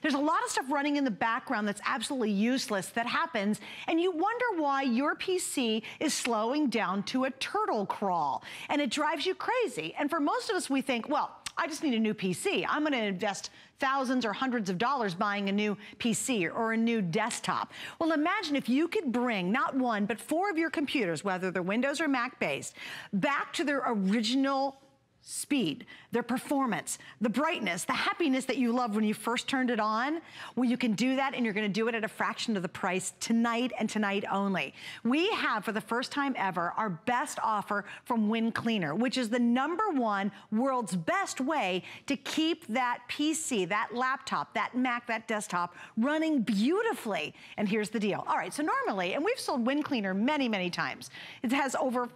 There's a lot of stuff running in the background that's absolutely useless that happens, and you wonder why your PC is slowing down to a turtle crawl, and it drives you crazy. And for most of us, we think, well, I just need a new PC. I'm gonna invest thousands or hundreds of dollars buying a new PC or a new desktop. Well, imagine if you could bring not one, but 4 of your computers, whether they're Windows or Mac based, back to their original speed, their performance, the brightness, the happiness that you loved when you first turned it on. Well, you can do that, and you're gonna do it at a fraction of the price tonight and tonight only. We have, for the first time ever, our best offer from WinCleaner, which is the #1 world's best way to keep that PC, that laptop, that Mac, that desktop running beautifully. And here's the deal. All right, so normally, and we've sold WinCleaner many, many times, it has over,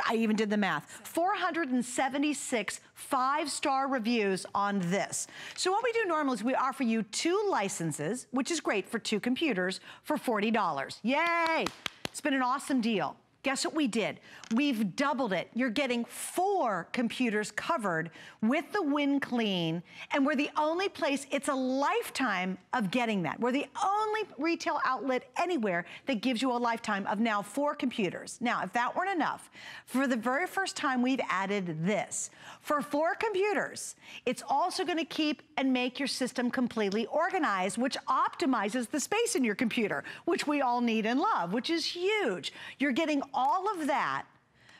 I even did the math, 476 5-star reviews on this. So what we do normally is we offer you 2 licenses, which is great for 2 computers, for $40. Yay! It's been an awesome deal. Guess what we did? We've doubled it. You're getting 4 computers covered with the WinClean, and we're the only place, it's a lifetime of getting that. We're the only retail outlet anywhere that gives you a lifetime of now 4 computers. Now, if that weren't enough, for the very first time, we've added this. For 4 computers, it's also gonna keep and make your system completely organized, which optimizes the space in your computer, which we all need and love, which is huge. You're getting all of that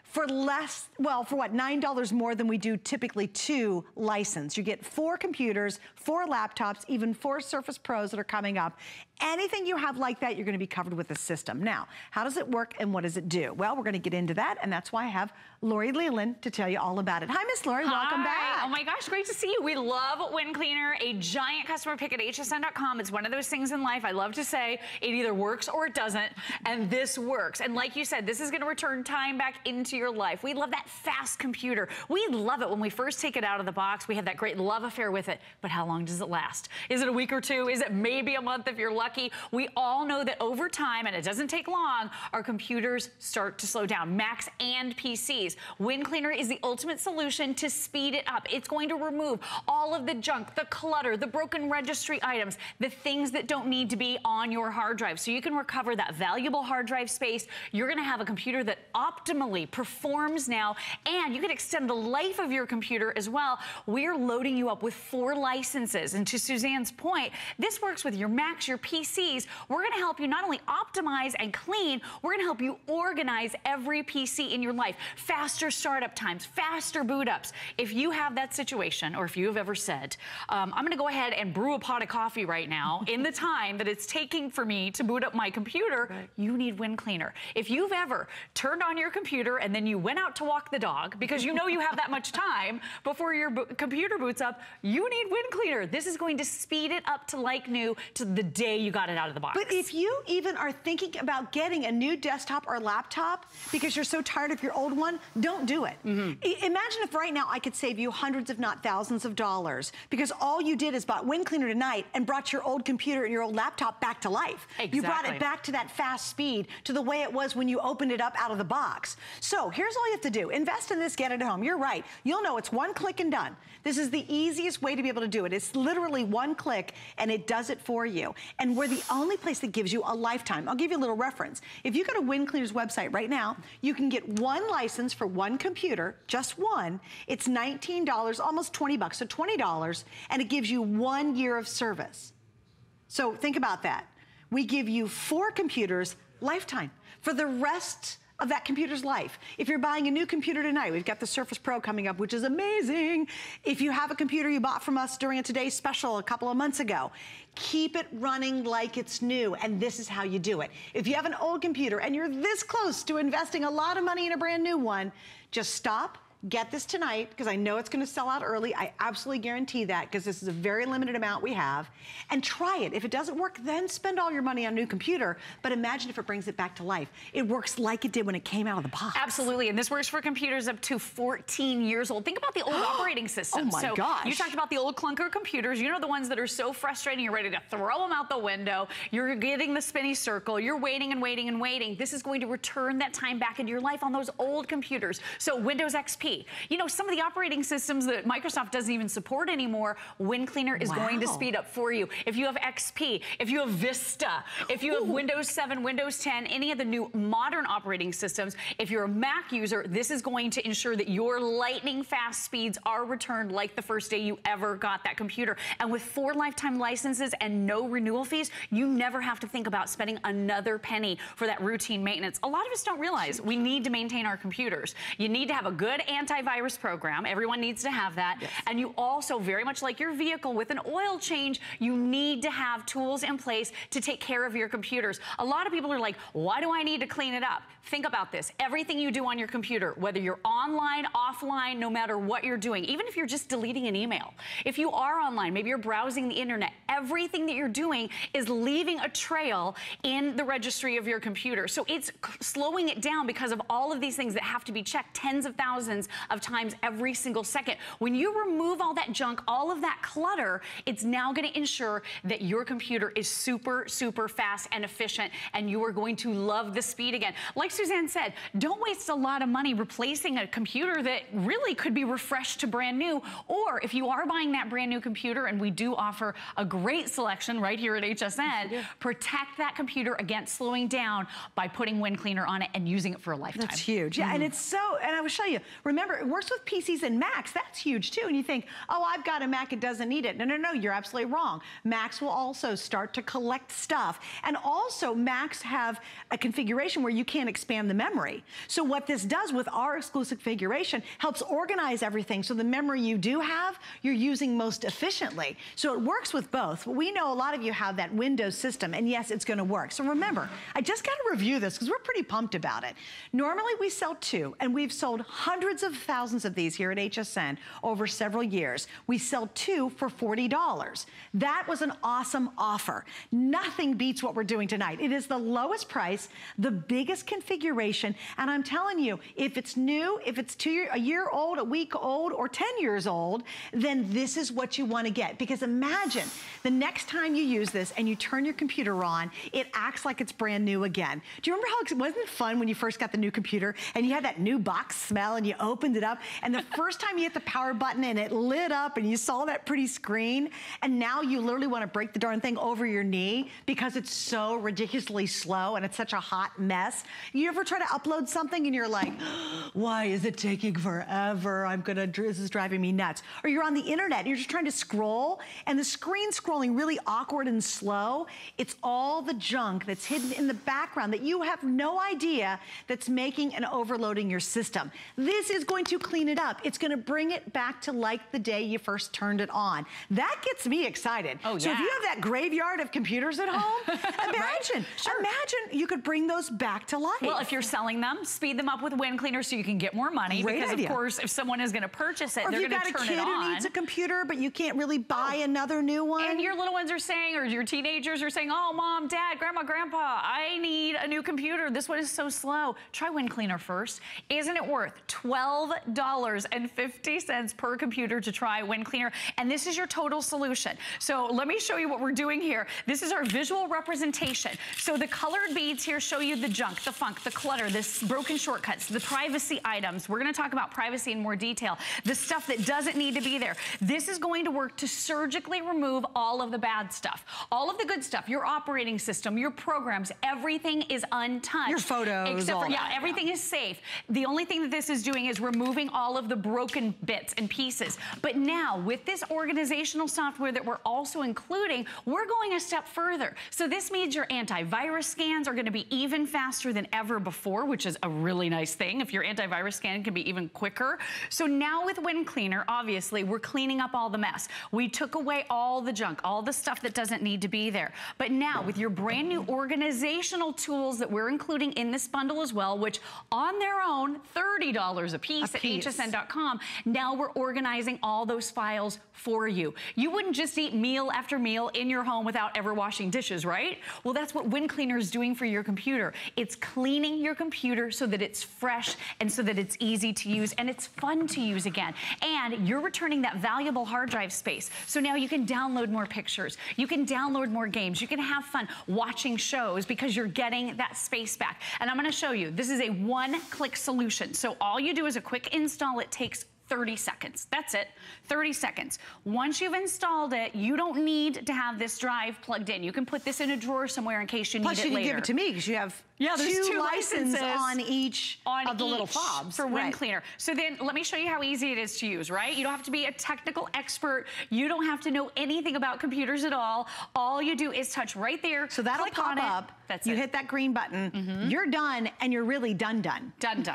for less, well, for what, $9 more than we do typically 2 license. You get 4 computers, 4 laptops, even 4 Surface Pros that are coming up. Anything you have like that, you're gonna be covered with the system. Now, how does it work and what does it do? Well, we're gonna get into that, and that's why I have Lori Leland to tell you all about it. Hi, Miss Lori, welcome back. Oh my gosh, great to see you. We love WinCleaner, a giant customer pick at hsn.com. It's one of those things in life I love to say, it either works or it doesn't, and this works. And like you said, this is gonna return time back into your life. We love that fast computer. We love it when we first take it out of the box. We have that great love affair with it, but how long does it last? Is it a week or 2? Is it maybe a month if you're lucky? We all know that over time, and it doesn't take long, our computers start to slow down, Macs and PCs. WinCleaner is the ultimate solution to speed it up. It's going to remove all of the junk, the clutter, the broken registry items, the things that don't need to be on your hard drive. So you can recover that valuable hard drive space. You're gonna have a computer that optimally performs now, and you can extend the life of your computer as well. We're loading you up with 4 licenses. And to Suzanne's point, this works with your Macs, your PCs. We're gonna help you not only optimize and clean, we're gonna help you organize every PC in your life. Faster startup times, faster boot ups. If you have that situation, or if you have ever said, I'm gonna go ahead and brew a pot of coffee right now in the time that it's taking for me to boot up my computer, right, you need WinCleaner. If you've ever turned on your computer and then you went out to walk the dog because you know you have that much time before your computer boots up, you need WinCleaner. This is going to speed it up to like new to the day you got it out of the box. But if you even are thinking about getting a new desktop or laptop because you're so tired of your old one, don't do it. Imagine if right now I could save you hundreds if not thousands of dollars because all you did is bought WinCleaner tonight and brought your old computer and your old laptop back to life. Exactly. You brought it back to that fast speed, to the way it was when you opened it up out of the box. So here's all you have to do. Invest in this, get it at home. You're right. You'll know it's 1 click and done. This is the easiest way to be able to do it. It's literally 1 click and it does it for you. And we're the only place that gives you a lifetime. I'll give you a little reference. If you go to WinCleaner's website right now, you can get 1 license for 1 computer, just 1. It's $19, almost 20 bucks, so $20, and it gives you 1 year of service. So think about that. We give you 4 computers, lifetime, for the rest of that computer's life. If you're buying a new computer tonight, we've got the Surface Pro coming up, which is amazing. If you have a computer you bought from us during a Today's Special a couple of months ago, keep it running like it's new, and this is how you do it. If you have an old computer and you're this close to investing a lot of money in a brand new one, just stop, get this tonight, because I know it's gonna sell out early. I absolutely guarantee that, because this is a very limited amount we have. And try it. If it doesn't work, then spend all your money on a new computer. But imagine if it brings it back to life. It works like it did when it came out of the box. Absolutely, and this works for computers up to 14 years old. Think about the old operating system. Oh my gosh. You talked about the old clunker computers. You know, the ones that are so frustrating, you're ready to throw them out the window. You're getting the spinny circle. You're waiting and waiting and waiting. This is going to return that time back into your life on those old computers. So Windows XP, XP. You know, some of the operating systems that Microsoft doesn't even support anymore, WinCleaner is going to speed up for you. If you have XP, if you have Vista, if you have Windows 7, Windows 10, any of the new modern operating systems, if you're a Mac user, this is going to ensure that your lightning fast speeds are returned like the first day you ever got that computer. And with 4 lifetime licenses and no renewal fees, you never have to think about spending another penny for that routine maintenance. A lot of us don't realize we need to maintain our computers. You need to have a good antivirus program. Everyone needs to have that. Yes. And you also, very much like your vehicle with an oil change, you need to have tools in place to take care of your computers. A lot of people are like, why do I need to clean it up? Think about this. Everything you do on your computer, whether you're online, offline, no matter what you're doing, even if you're just deleting an email, if you are online, maybe you're browsing the internet, everything that you're doing is leaving a trail in the registry of your computer. So it's slowing it down because of all of these things that have to be checked tens of thousands of times every single second. When you remove all that junk, all of that clutter, it's now going to ensure that your computer is super, super fast and efficient, and you are going to love the speed again. Like Suzanne said, don't waste a lot of money replacing a computer that really could be refreshed to brand new. Or if you are buying that brand new computer, and we do offer a great selection right here at HSN, protect that computer against slowing down by putting WinCleaner on it and using it for a lifetime. That's huge. Yeah, and it's so, and I will show you, remember, it works with PCs and Macs. That's huge too. And you think, oh, I've got a Mac, it doesn't need it. No, no, no, you're absolutely wrong. Macs will also start to collect stuff. And also, Macs have a configuration where you can't expand the memory. So what this does with our exclusive configuration helps organize everything so the memory you do have, you're using most efficiently. So it works with both. We know a lot of you have that Windows system, and yes, it's gonna work. So remember, I just gotta review this because we're pretty pumped about it. Normally we sell 2, and we've sold hundreds of thousands of these here at HSN over several years. We sell 2 for $40. That was an awesome offer. Nothing beats what we're doing tonight. It is the lowest price, the biggest configuration, and I'm telling you, if it's new, if it's a year old, a week old, or 10 years old, then this is what you want to get. Because imagine the next time you use this and you turn your computer on, it acts like it's brand new again. Do you remember how, wasn't it fun when you first got the new computer and you had that new box smell and you opened it up and the first time you hit the power button and it lit up and you saw that pretty screen, and now you literally want to break the darn thing over your knee because it's so ridiculously slow and it's such a hot mess. You ever try to upload something and you're like, why is it taking forever? This is driving me nuts. Or you're on the internet and you're just trying to scroll and the screen's scrolling really awkward and slow. It's all the junk that's hidden in the background that you have no idea that's making and overloading your system. This is going to clean it up. It's going to bring it back to like the day you first turned it on. That gets me excited. Oh, yeah. So if you have that graveyard of computers at home, imagine, right? Sure. Imagine you could bring those back to life. Well, if you're selling them, speed them up with WinCleaner so you can get more money. Great because idea. Of course, if someone is going to purchase it, or they're going to turn it on. If you've got a kid who needs a computer, but you can't really buy another new one. And your little ones are saying, or your teenagers are saying, oh, Mom, Dad, Grandma, Grandpa, I need a new computer. This one is so slow. Try WinCleaner first. Isn't it worth $12.50 per computer to try WinCleaner? And this is your total solution. So let me show you what we're doing here. This is our visual representation. So the colored beads here show you the junk, the funk, the clutter, the broken shortcuts, the privacy items. We're going to talk about privacy in more detail. The stuff that doesn't need to be there. This is going to work to surgically remove all of the bad stuff. All of the good stuff, your operating system, your programs, everything is untouched. Your photos, except for, everything is safe. The only thing that this is doing is removing all of the broken bits and pieces. But now, with this organizational software that we're also including, we're going a step further. So this means your antivirus scans are going to be even faster than ever before, which is a really nice thing. If your antivirus scan can be even quicker. So now with WinCleaner, obviously, we're cleaning up all the mess. We took away all the junk, all the stuff that doesn't need to be there. But now, with your brand new organizational tools that we're including in this bundle as well, which on their own, $30 a piece at hsn.com, now we're organizing all those files for you. You wouldn't just eat meal after meal in your home without ever washing dishes, right? Well, that's what WinCleaner is doing for your computer. It's cleaning your computer so that it's fresh and so that it's easy to use and it's fun to use again. And you're returning that valuable hard drive space. So now you can download more pictures. You can download more games. You can have fun watching shows because you're getting that space back. And I'm going to show you, this is a one-click solution. So all you do is a quick install. It takes 30 seconds. That's it, 30 seconds. Once you've installed it, you don't need to have this drive plugged in. You can put this in a drawer somewhere in case you need it later. Plus, you can give it to me because you have two licenses on each of the little fobs. For Wind Cleaner. So then let me show you how easy it is to use, right? You don't have to be a technical expert. You don't have to know anything about computers at all. All you do is touch right there. So that'll pop up. That's you hit that green button. You're done, and you're really done. Done.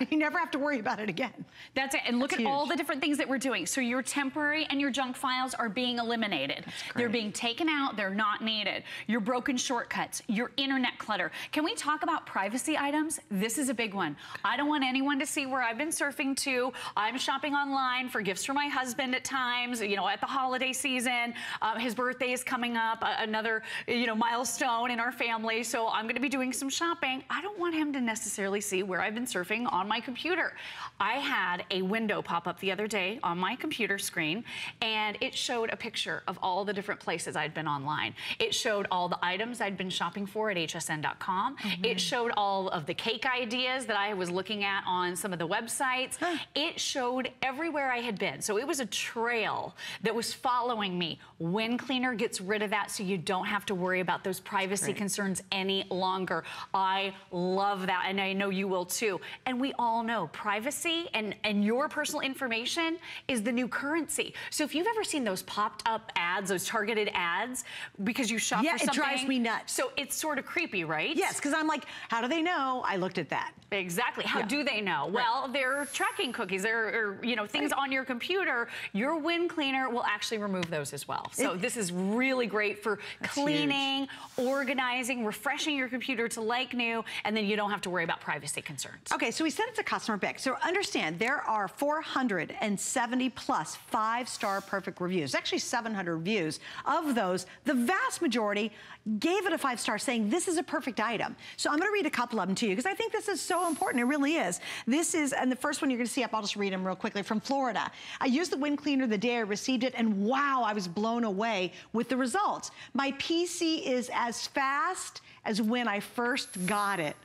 You never have to worry about it again. That's it. And look at all the different things that we're doing. So your temporary and your junk files are being eliminated. They're being taken out. They're not needed. Your broken shortcuts, your internet clutter. Can we talk about privacy items? This is a big one. I don't want anyone to see where I've been surfing to. I'm shopping online for gifts for my husband at times, you know, at the holiday season. His birthday is coming up, another, you know, milestone in our family. So I'm going to be doing some shopping. I don't want him to necessarily see where I've been surfing on my computer. I had a window pop up the other day on my computer screen, and it showed a picture of all the different places I'd been online. It showed all the items I'd been shopping for at hsn.com. It showed all of the cake ideas that I was looking at on some of the websites. It showed everywhere I had been. So it was a trail that was following me. Wind Cleaner gets rid of that so you don't have to worry about those privacy concerns any longer. I love that, and I know you will too. And we all know privacy and your personal information is the new currency. So if you've ever seen those popped up ads, those targeted ads, because you shop for something. It drives me nuts. So it's sort of creepy, right? Yes, because I'm like, how do they know I looked at that? Exactly. How do they know? Well, they're tracking cookies. They're, you know, things on your computer. Your Wind Cleaner will actually remove those as well. So this is really great for cleaning, organizing, refreshing your computer to like new, and then you don't have to worry about privacy concerns. Okay, so we said it's a customer pick. So understand, there are 470 plus 5-star perfect reviews. Actually 700 reviews. Of those, the vast majority gave it a 5-star, saying this is a perfect item. So I'm going to read a couple of them to you because I think this is so important. It really is. This is, and the first one you're going to see up, I'll just read them real quickly, from Florida. I used the Wind Cleaner the day I received it, and wow, I was blown away with the results. My PC is as fast as when I first got it.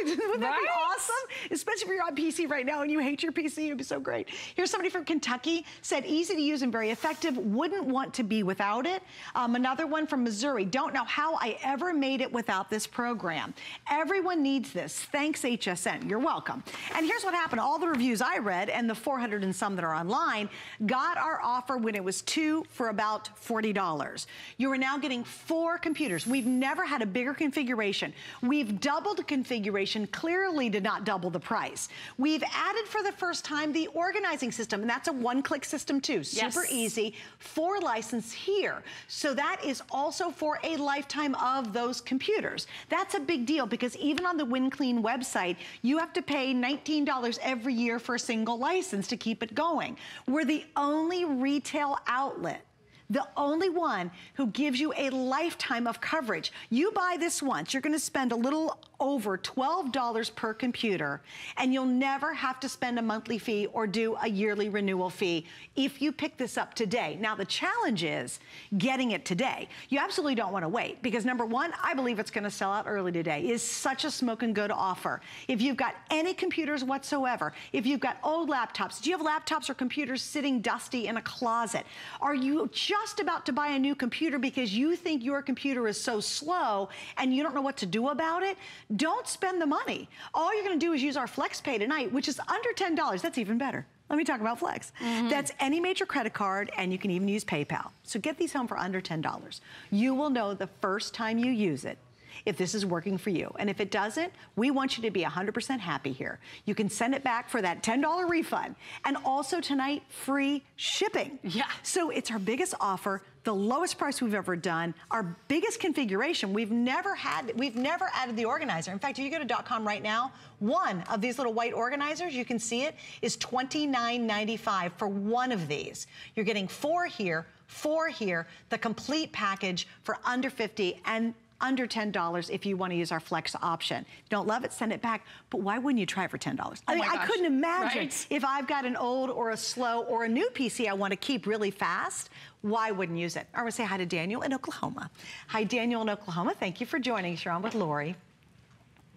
Wouldn't that be awesome? Especially if you're on PC right now and you hate your PC, it'd be so great. Here's somebody from Kentucky, said easy to use and very effective, wouldn't want to be without it. Another one from Missouri, don't know how I ever made it without this program. Everyone needs this. Thanks, HSN. You're welcome. And here's what happened. All the reviews I read, and the 400 and some that are online, got our offer when it was 2 for about $40. You are now getting 4 computers. We've never had a bigger configuration. We've doubled the configuration, clearly did not double the price. We've added for the first time the organizing system, and that's a one-click system too. Super easy. 4 license here. So that is also for a lifetime of those computers. That's a big deal because even on the WindClean website, you have to pay $19 every year for a single license to keep it going. We're the only retail outlet, the only one who gives you a lifetime of coverage. You buy this once, you're gonna spend a little over $12 per computer, and you'll never have to spend a monthly fee or do a yearly renewal fee if you pick this up today. Now, the challenge is getting it today. You absolutely don't wanna wait because number one, I believe it's gonna sell out early today. It is such a smoking good offer. If you've got any computers whatsoever, if you've got old laptops, do you have laptops or computers sitting dusty in a closet? Are you just about to buy a new computer because you think your computer is so slow and you don't know what to do about it? Don't spend the money. All you're gonna do is use our FlexPay tonight, which is under $10. That's even better. Let me talk about Flex. That's any major credit card, and you can even use PayPal. So get these home for under $10. You will know the first time you use it if this is working for you. And if it doesn't, we want you to be 100% happy here. You can send it back for that $10 refund. And also tonight, free shipping. So it's our biggest offer, the lowest price we've ever done, our biggest configuration. We've never added the organizer. In fact, if you go to .com right now, one of these little white organizers, you can see it, is $29.95 for one of these. You're getting 4 here, 4 here, the complete package for under $50 and under $10 if you want to use our Flex option. If you don't love it, send it back. But why wouldn't you try it for $10? I mean, I couldn't imagine if I've got an old or a slow or a new PC I want to keep really fast, why wouldn't use it? I want to say hi to Daniel in Oklahoma. Hi, Daniel in Oklahoma. Thank you for joining us. You're on with Lori.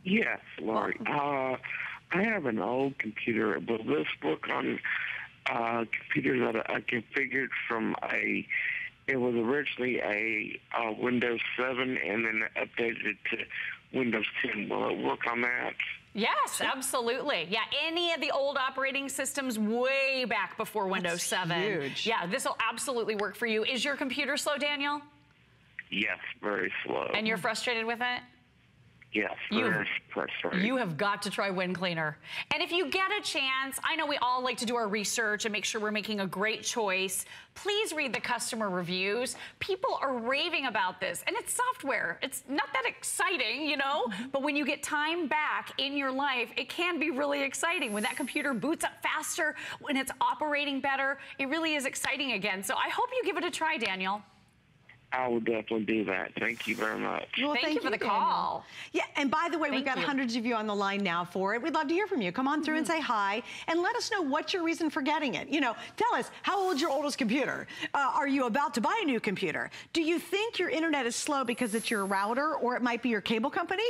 Yes, Lori. I have an old computer. Will this work on a computer that I configured from it was originally a Windows 7 and then updated it to Windows 10. Will it work on that? Yes, absolutely. Yeah, any of the old operating systems way back before Windows 7. Huge. Yeah, this will absolutely work for you. Is your computer slow, Daniel? Yes, very slow. And you're frustrated with it? Yes, very frustrating. You have got to try Wind Cleaner. And if you get a chance, I know we all like to do our research and make sure we're making a great choice. Please read the customer reviews. People are raving about this, and it's software. It's not that exciting, you know, but when you get time back in your life, it can be really exciting. When that computer boots up faster, when it's operating better, it really is exciting again. So I hope you give it a try, Daniel. I will definitely do that. Thank you very much. Well, thank you for the call. Yeah, and by the way, we've got hundreds of you on the line now for it. We'd love to hear from you. Come on through and say hi, and let us know what's your reason for getting it. You know, tell us, how old's your oldest computer? Are you about to buy a new computer? Do you think your internet is slow because it's your router, or it might be your cable company?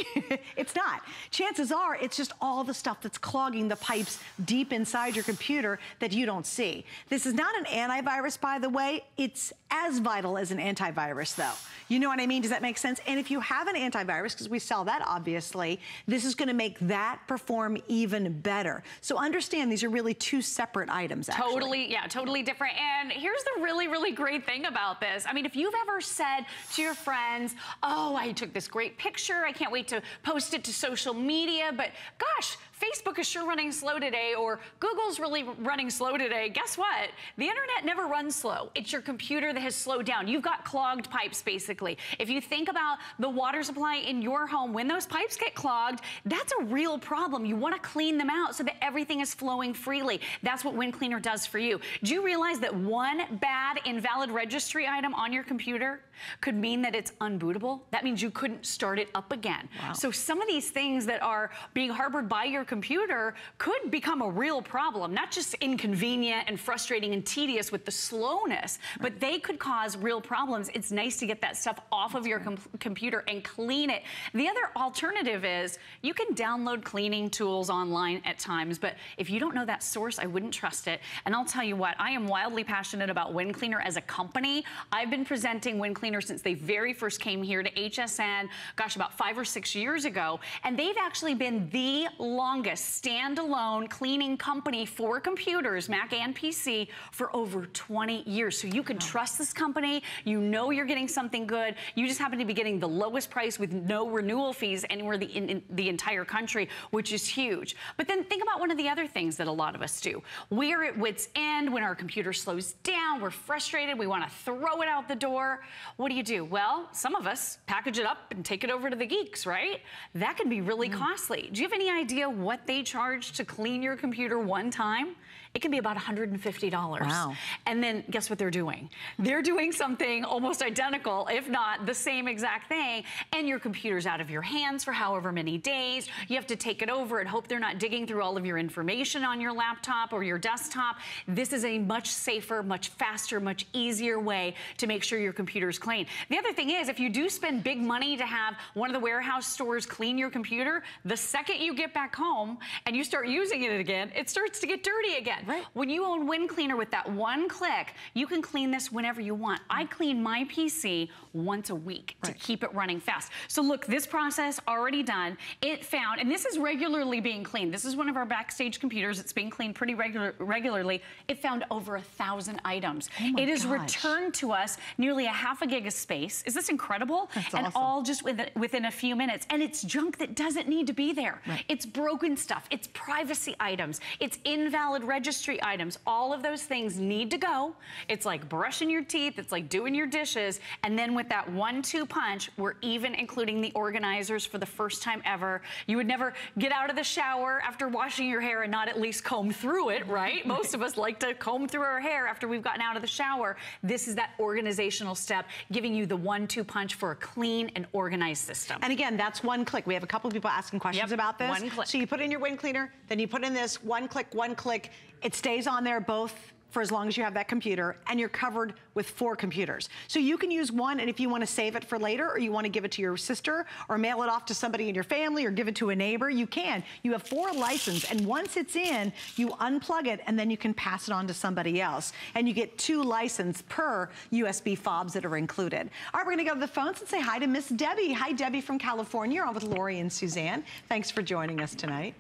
It's not. Chances are, it's just all the stuff that's clogging the pipes deep inside your computer that you don't see. This is not an antivirus, by the way. It's as vital as an antivirus, though. You know what I mean? Does that make sense? And if you have an antivirus, because we sell that, obviously, this is going to make that perform even better. So understand these are really two separate items, actually. Totally, yeah, totally different. And here's the really, really great thing about this. I mean, if you've ever said to your friends, oh, I took this great picture, I can't wait to post it to social media, but gosh, Facebook is sure running slow today, or Google's really running slow today. Guess what? The internet never runs slow. It's your computer that has slowed down. You've got clogged pipes, basically. If you think about the water supply in your home, when those pipes get clogged, that's a real problem. You want to clean them out so that everything is flowing freely. That's what Wind Cleaner does for you. Do you realize that one bad invalid registry item on your computer could mean that it's unbootable? That means you couldn't start it up again. Wow. So some of these things that are being harbored by your computer could become a real problem, not just inconvenient and frustrating and tedious with the slowness, but they could cause real problems. It's nice to get that stuff off of your computer and clean it. The other alternative is you can download cleaning tools online at times, but if you don't know that source, I wouldn't trust it. And I'll tell you what, I am wildly passionate about Wind Cleaner as a company. I've been presenting Wind Cleaner since they very first came here to HSN, gosh, about 5 or 6 years ago, and they've actually been the longest standalone cleaning company for computers, Mac and PC, for over 20 years. So you can trust this company. You know you're getting something good. You just happen to be getting the lowest price with no renewal fees anywhere in the entire country, which is huge. But then think about one of the other things that a lot of us do. We are at wit's end when our computer slows down. We're frustrated. We want to throw it out the door. What do? Well, some of us package it up and take it over to the geeks, right? That can be really costly. Do you have any idea what they charge to clean your computer one time? It can be about $150. Wow. And then guess what they're doing? They're doing something almost identical, if not the same exact thing, and your computer's out of your hands for however many days. You have to take it over and hope they're not digging through all of your information on your laptop or your desktop. This is a much safer, much faster, much easier way to make sure your computer's clean. The other thing is, if you do spend big money to have one of the warehouse stores clean your computer, the second you get back home and you start using it again, it starts to get dirty again. Right. When you own Wind Cleaner with that one click, you can clean this whenever you want. I clean my PC once a week to keep it running fast. So look, this process already done. It found, and this is regularly being cleaned. This is one of our backstage computers. It's being cleaned pretty regularly. It found over 1,000 items. Oh it has returned to us nearly a half a gig of space. Is this incredible? That's and awesome. all just within a few minutes. And it's junk that doesn't need to be there. Right. It's broken stuff. It's privacy items. It's invalid registry items. All of those things need to go. It's like brushing your teeth. It's like doing your dishes. And then with that 1-2 punch, we're even including the organizers for the first time ever. You would never get out of the shower after washing your hair and not at least comb through it, right? Most of us like to comb through our hair after we've gotten out of the shower. This is that organizational step, giving you the 1-2 punch for a clean and organized system. And again, that's one click. We have a couple of people asking questions about this. One click. So you put in your Wind Cleaner, then you put in this one click, it stays on there both for as long as you have that computer, and you're covered with 4 computers. So you can use one, and if you want to save it for later, or you want to give it to your sister, or mail it off to somebody in your family, or give it to a neighbor, you can. You have 4 licenses, and once it's in, you unplug it, and then you can pass it on to somebody else. And you get 2 licenses per USB fobs that are included. All right, we're gonna go to the phones and say hi to Miss Debbie. Hi, Debbie from California. You're on with Lori and Suzanne. Thanks for joining us tonight.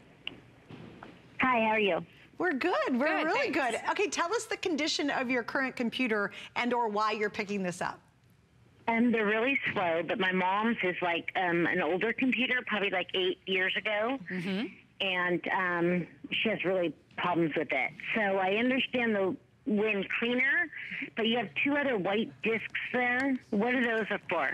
Hi, how are you? We're good. We're Good, really thanks. good. Okay, tell us the condition of your current computer and or why you're picking this up. They're really slow, but my mom's is like an older computer, probably like 8 years ago, and she has really problems with it. So I understand the Win Cleaner, but you have 2 other white discs there. What are those for?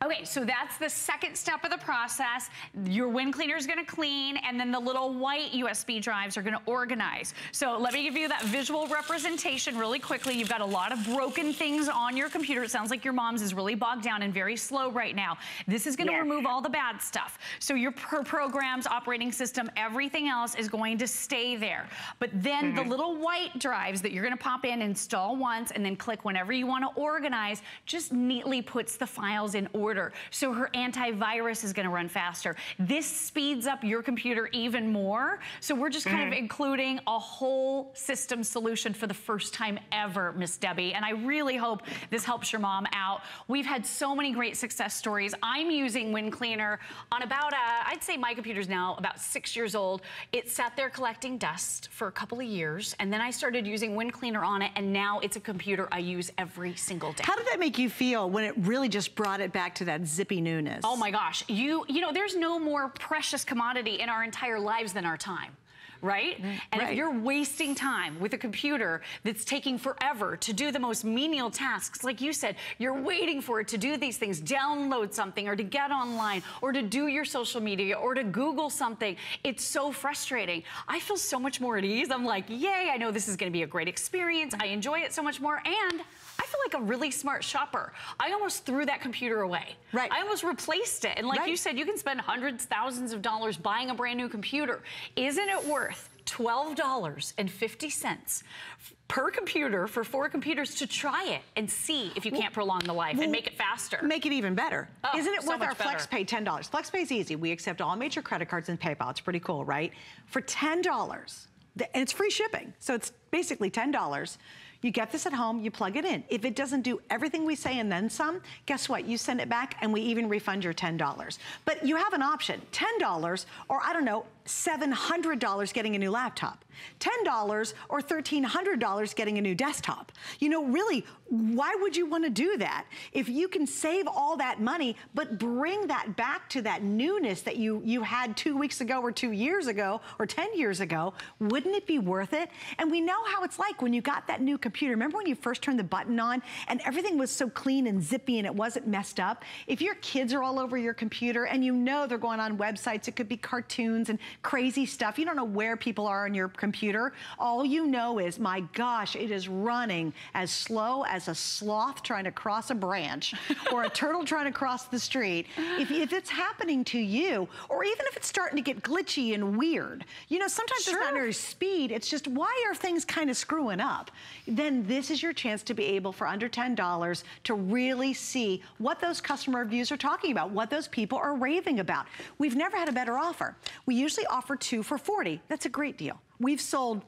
Okay, so that's the second step of the process. Your Win Cleaner is gonna clean, and then the little white USB drives are gonna organize. So let me give you that visual representation really quickly. You've got a lot of broken things on your computer. It sounds like your mom's is really bogged down and very slow right now. This is gonna remove all the bad stuff. So your programs, operating system, everything else is going to stay there. But then the little white drives that you're gonna pop in, install once, and then click whenever you wanna organize, just neatly puts the files in order. So her antivirus is gonna run faster. This speeds up your computer even more. So we're just kind of including a whole system solution for the first time ever, Miss Debbie. And I really hope this helps your mom out. We've had so many great success stories. I'm using Win Cleaner on about, I'd say my computer's now about 6 years old. It sat there collecting dust for a couple of years. And then I started using Win Cleaner on it. And now it's a computer I use every single day. How did that make you feel when it really just brought it back to that zippy newness? Oh my gosh, you know, there's no more precious commodity in our entire lives than our time. Right? And if you're wasting time with a computer that's taking forever to do the most menial tasks, like you said, you're waiting for it to do these things, download something, or to get online, or to do your social media, or to Google something. It's so frustrating. I feel so much more at ease. I'm like, yay, I know this is gonna be a great experience. I enjoy it so much more, and I feel like a really smart shopper. I almost threw that computer away. Right. I almost replaced it. And like you said, you can spend hundreds, thousands of dollars buying a brand new computer. Isn't it worth $12.50 per computer for 4 computers to try it and see if you can't prolong the life and make it faster? Make it even better. Oh, Isn't it so worth our much better. FlexPay $10? FlexPay is easy. We accept all major credit cards and PayPal. It's pretty cool, right? For $10, and it's free shipping, so it's basically $10. You get this at home, you plug it in. If it doesn't do everything we say and then some, guess what? You send it back and we even refund your $10. But you have an option, $10 or I don't know, $700 getting a new laptop. $10 or $1,300 getting a new desktop. You know, really, why would you want to do that? If you can save all that money, but bring that back to that newness that you had 2 weeks ago or 2 years ago or 10 years ago, wouldn't it be worth it? And we know how it's like when you got that new computer. Remember when you first turned the button on and everything was so clean and zippy and it wasn't messed up? If your kids are all over your computer and you know they're going on websites, it could be cartoons and crazy stuff. You don't know where people are on your computer. All you know is, my gosh, it is running as slow as a sloth trying to cross a branch or a turtle trying to cross the street. If it's happening to you, or even if it's starting to get glitchy and weird, you know, sometimes it's not very speed, it's just why are things kind of screwing up? Then this is your chance to be able, for under $10, to really see what those customer reviews are talking about, what those people are raving about. We've never had a better offer. We usually offer 2 for $40. That's a great deal. We've sold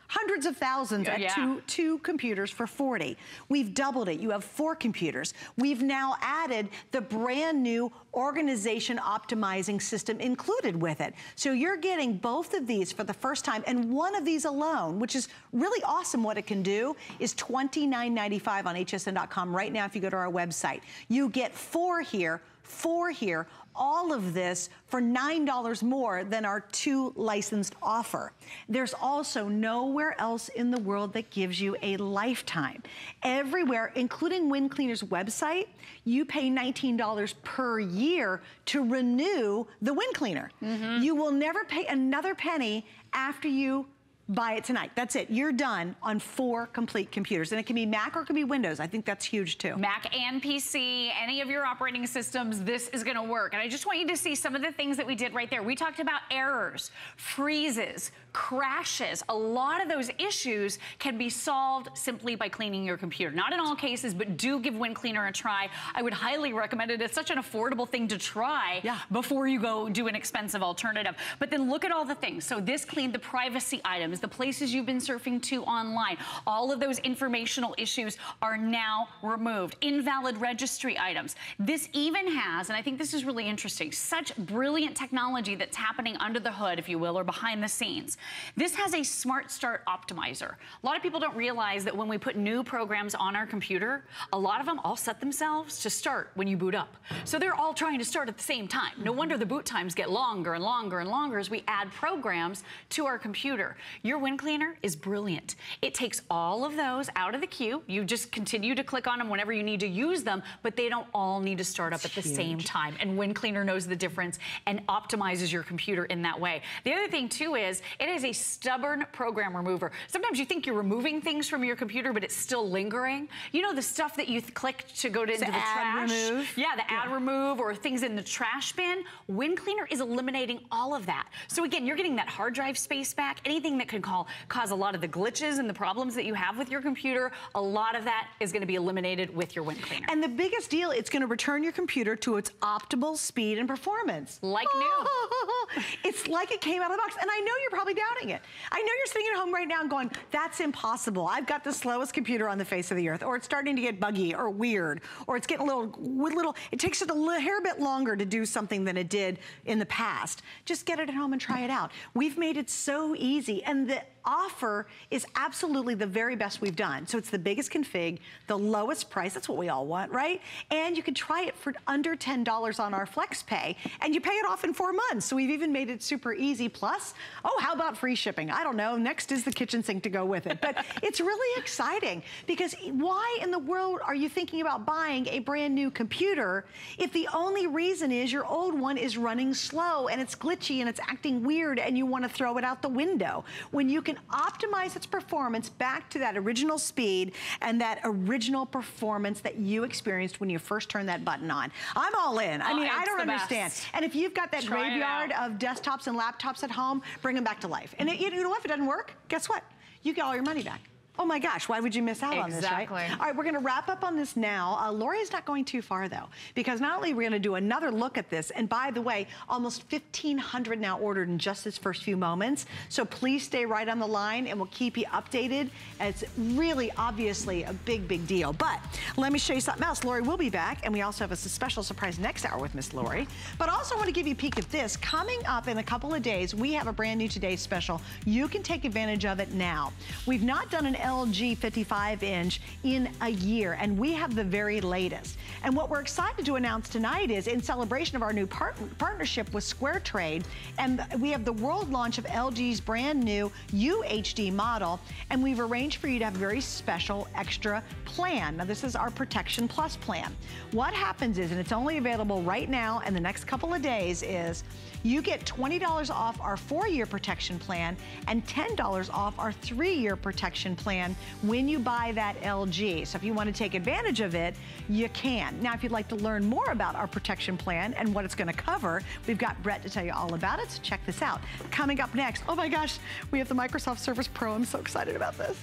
hundreds of thousands at two computers for $40. We've doubled it. You have 4 computers. We've now added the brand new organization optimizing system included with it. So you're getting both of these for the first time, and one of these alone, which is really awesome what it can do, is $29.95 on hsn.com right now if you go to our website. You get 4 here, 4 here, all of this for $9 more than our 2 licensed offer. There's also nowhere else in the world that gives you a lifetime. Everywhere, including Win Cleaner's website, you pay $19 per year to renew the Win Cleaner. You will never pay another penny after you buy it tonight. That's it. You're done on 4 complete computers. And it can be Mac or it can be Windows. I think that's huge too. Mac and PC, any of your operating systems, this is gonna work. And I just want you to see some of the things that we did right there. We talked about errors, freezes, crashes. A lot of those issues can be solved simply by cleaning your computer. Not in all cases, but do give WinCleaner a try. I would highly recommend it. It's such an affordable thing to try before you go do an expensive alternative. But then look at all the things. So this cleaned the privacy items, the places you've been surfing to online. All of those informational issues are now removed. Invalid registry items. This even has, and I think this is really interesting, such brilliant technology that's happening under the hood, if you will, or behind the scenes. This has a Smart Start Optimizer. A lot of people don't realize that when we put new programs on our computer, a lot of them all set themselves to start when you boot up. So they're all trying to start at the same time. No wonder the boot times get longer and longer and longer as we add programs to our computer. Your WinCleaner is brilliant. It takes all of those out of the queue. You just continue to click on them whenever you need to use them, but they don't all need to start up at the same time. And WinCleaner knows the difference and optimizes your computer in that way. The other thing too is it is a stubborn program remover. Sometimes you think you're removing things from your computer, but it's still lingering. You know the stuff that you clicked to go into the trash? Remove. Yeah, the add remove or things in the trash bin. WinCleaner is eliminating all of that. So again, you're getting that hard drive space back. Anything that could cause a lot of the glitches and the problems that you have with your computer, a lot of that is going to be eliminated with your WinCleaner. And the biggest deal, it's going to return your computer to its optimal speed and performance. Like new. It's like it came out of the box. And I know you're probably doubting it. I know you're sitting at home right now and going, that's impossible. I've got the slowest computer on the face of the earth, or it's starting to get buggy or weird, or it's getting a little, it takes it a hair bit longer to do something than it did in the past. Just get it at home and try it out. We've made it so easy, and the offer is absolutely the very best we've done. So it's the biggest config, the lowest price, that's what we all want, right? And you can try it for under $10 on our FlexPay, and you pay it off in 4 months. So we've even made it super easy. Plus, oh, how about free shipping? I don't know, next is the kitchen sink to go with it. But it's really exciting, because why in the world are you thinking about buying a brand new computer if the only reason is your old one is running slow and it's glitchy and it's acting weird and you want to throw it out the window, when you can optimize its performance back to that original speed and that original performance that you experienced when you first turned that button on. I'm all in. I mean, I don't understand. And if you've got that graveyard of desktops and laptops at home, bring them back to life. And you know what? If it doesn't work, guess what? You get all your money back. Oh my gosh, why would you miss out on this, right? All right, we're gonna wrap up on this now. Lori's not going too far though, because not only are we gonna do another look at this, and by the way, almost 1,500 now ordered in just this first few moments, so please stay right on the line and we'll keep you updated. It's really obviously a big, big deal. But let me show you something else. Lori will be back, and we also have a special surprise next hour with Miss Lori. But also want to give you a peek at this. Coming up in a couple of days, we have a brand new Today special. You can take advantage of it now. We've not done an LG 55-inch in a year, and we have the very latest. And what we're excited to announce tonight is, in celebration of our new partnership with SquareTrade, and we have the world launch of LG's brand new UHD model, and we've arranged for you to have a very special extra plan. Now, this is our Protection Plus plan. What happens is, and it's only available right now and the next couple of days, is you get $20 off our 4-year protection plan and $10 off our 3-year protection plan when you buy that LG. So if you want to take advantage of it, you can. Now, if you'd like to learn more about our protection plan and what it's going to cover, we've got Brett to tell you all about it, so check this out. Coming up next, oh my gosh, we have the Microsoft Surface Pro. I'm so excited about this.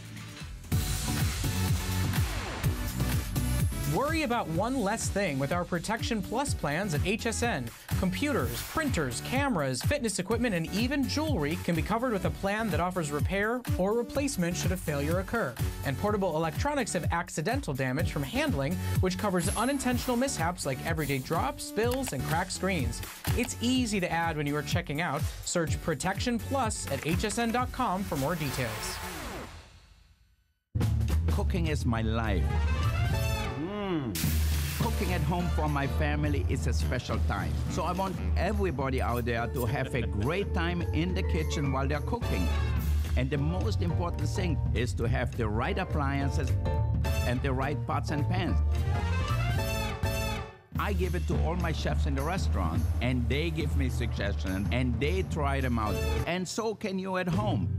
Worry about one less thing with our Protection Plus plans at HSN. Computers, printers, cameras, fitness equipment, and even jewelry can be covered with a plan that offers repair or replacement should a failure occur. And portable electronics have accidental damage from handling, which covers unintentional mishaps like everyday drops, spills, and cracked screens. It's easy to add when you are checking out. Search Protection Plus at hsn.com for more details. Cooking is my life. Cooking at home for my family is a special time. So I want everybody out there to have a great time in the kitchen while they're cooking. And the most important thing is to have the right appliances and the right pots and pans. I give it to all my chefs in the restaurant, and they give me suggestions, and they try them out. And so can you at home.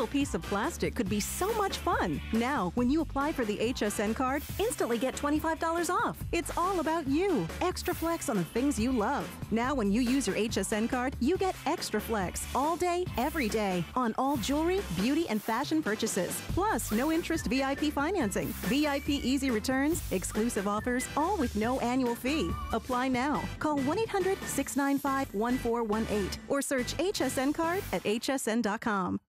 little piece of plastic could be so much fun. Now, when you apply for the HSN card, instantly get $25 off. It's all about you. Extra flex on the things you love. Now, when you use your HSN card, you get extra flex all day, every day on all jewelry, beauty, and fashion purchases. Plus, no interest VIP financing, VIP easy returns, exclusive offers, all with no annual fee. Apply now. Call 1-800-695-1418 or search HSN card at hsn.com.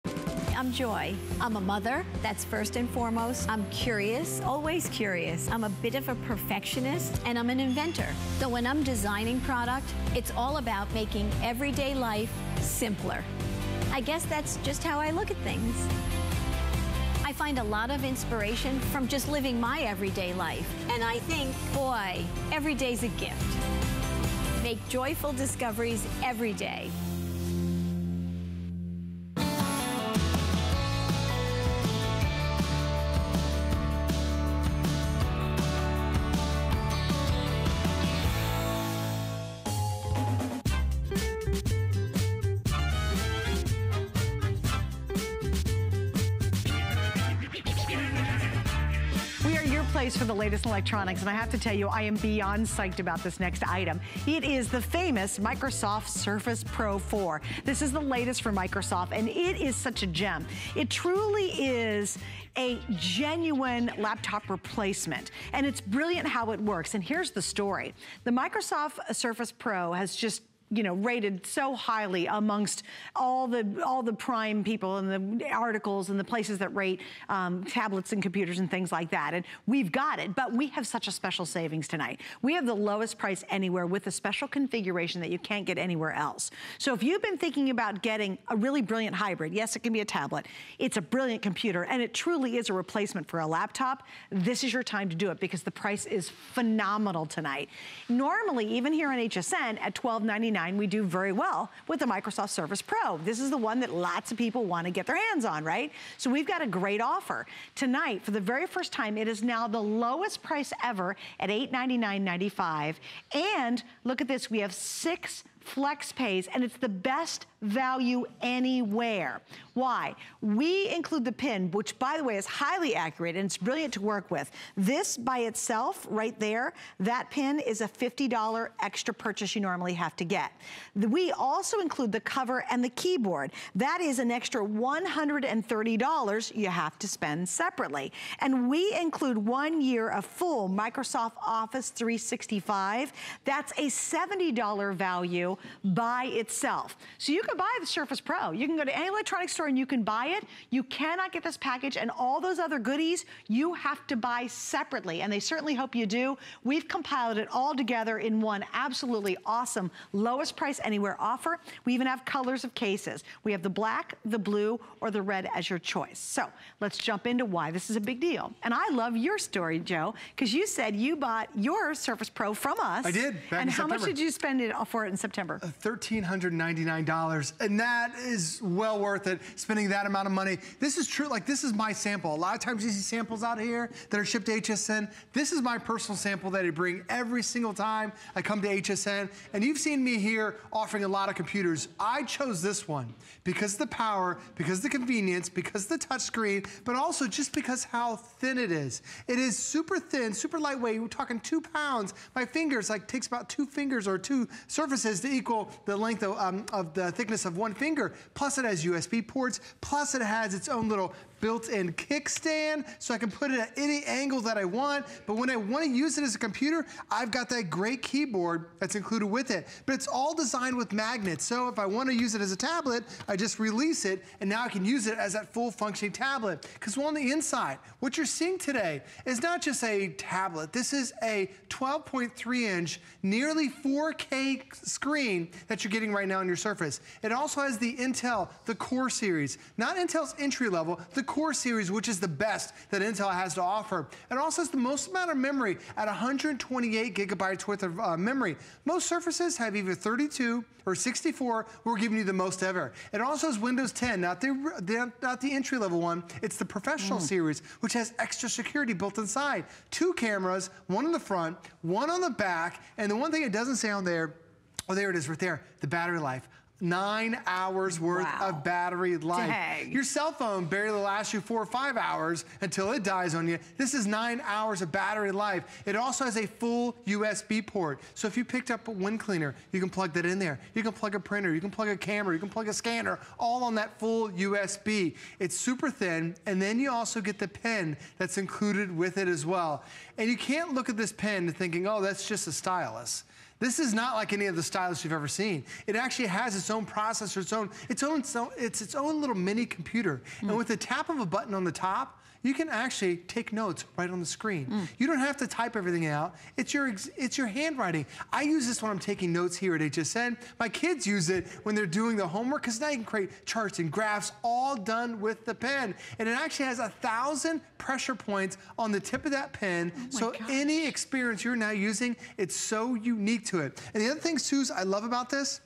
I'm Joy. I'm a mother, that's first and foremost. I'm curious, always curious. I'm a bit of a perfectionist, and I'm an inventor. So when I'm designing product, it's all about making everyday life simpler. I guess that's just how I look at things. I find a lot of inspiration from just living my everyday life. And I think, boy, every day's a gift. Make joyful discoveries every day. For the latest electronics, and I have to tell you, I am beyond psyched about this next item. It is the famous Microsoft Surface Pro 4. This is the latest from Microsoft, and it is such a gem. It truly is a genuine laptop replacement, and it's brilliant how it works. And here's the story. The Microsoft Surface Pro has just rated so highly amongst all the prime people and the articles and the places that rate tablets and computers and things like that. And we've got it, but we have such a special savings tonight. We have the lowest price anywhere with a special configuration that you can't get anywhere else. So if you've been thinking about getting a really brilliant hybrid, yes, it can be a tablet, it's a brilliant computer, and it truly is a replacement for a laptop, this is your time to do it because the price is phenomenal tonight. Normally, even here on HSN at $12.99, we do very well with the Microsoft Surface Pro. This is the one that lots of people want to get their hands on, right? So we've got a great offer. Tonight, for the very first time, it is now the lowest price ever at $899.95. And look at this, we have 6 flex pays, and it's the best value anywhere. Why? We include the pin, which by the way is highly accurate and it's brilliant to work with. This by itself, right there, that pin is a $50 extra purchase you normally have to get. We also include the cover and the keyboard. That is an extra $130 you have to spend separately. And we include 1 year of full Microsoft Office 365. That's a $70 value by itself. So you can buy the Surface Pro. You can go to any electronics store and you can buy it. You cannot get this package and all those other goodies you have to buy separately, and they certainly hope you do. We've compiled it all together in one absolutely awesome lowest price anywhere offer. We even have colors of cases. We have the black, the blue, or the red as your choice. So let's jump into why this is a big deal. And I love your story, Joe, because you said you bought your Surface Pro from us. I did, back and in how September. much did you spend for it in September? $1,399, and that is well worth it, spending that amount of money. This is true, like this is my sample. A lot of times you see samples out here that are shipped to HSN. This is my personal sample that I bring every single time I come to HSN, and you've seen me here offering a lot of computers. I chose this one because of the power, because of the convenience, because of the touchscreen, but also just because how thin it is. It is super thin, super lightweight. We're talking 2 pounds. My fingers, like, takes about 2 fingers or 2 surfaces to equal the length of the thickness of 1 finger. Plus it has USB ports, plus it has its own little built-in kickstand, so I can put it at any angle that I want. But when I want to use it as a computer, I've got that great keyboard that's included with it. But it's all designed with magnets, so if I want to use it as a tablet, I just release it, and now I can use it as that full functioning tablet. Because on the inside, what you're seeing today is not just a tablet. This is a 12.3-inch, nearly 4K screen that you're getting right now on your Surface. It also has the Intel, the Core series. Not Intel's entry level, the Core series, which is the best that Intel has to offer. It also has the most amount of memory at 128 gigabytes worth of memory. Most Surfaces have either 32 or 64. We're giving you the most ever. It also has Windows 10, not the entry level one. It's the Professional series, which has extra security built inside. 2 cameras, 1 in the front, 1 on the back, and the one thing it doesn't say on there, oh, there it is right there, the battery life. 9 hours worth of battery life. Dang. Your cell phone barely lasts you 4 or 5 hours until it dies on you. This is 9 hours of battery life. It also has a full USB port. So if you picked up a wind cleaner, you can plug that in there. You can plug a printer, you can plug a camera, you can plug a scanner, all on that full USB. It's super thin, and then you also get the pen that's included with it as well. And you can't look at this pen thinking, oh, that's just a stylus. This is not like any of the stylus you've ever seen. It actually has its own processor, it's its own little mini computer. And with the tap of a button on the top, you can actually take notes right on the screen. You don't have to type everything out. It's your handwriting. I use this when I'm taking notes here at HSN. My kids use it when they're doing the homework because now you can create charts and graphs all done with the pen. And it actually has 1,000 pressure points on the tip of that pen. So any experience you're now using, it's so unique to it. And the other thing, Suze, I love about this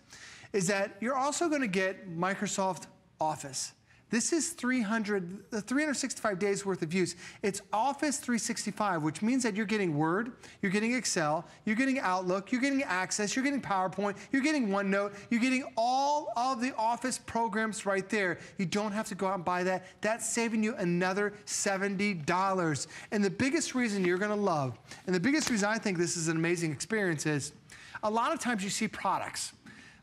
is that you're also going to get Microsoft Office. This is 365 days worth of use. It's Office 365, which means that you're getting Word, you're getting Excel, you're getting Outlook, you're getting Access, you're getting PowerPoint, you're getting OneNote, you're getting all of the Office programs right there. You don't have to go out and buy that. That's saving you another $70. And the biggest reason you're gonna love, and the biggest reason I think this is an amazing experience is, a lot of times you see products,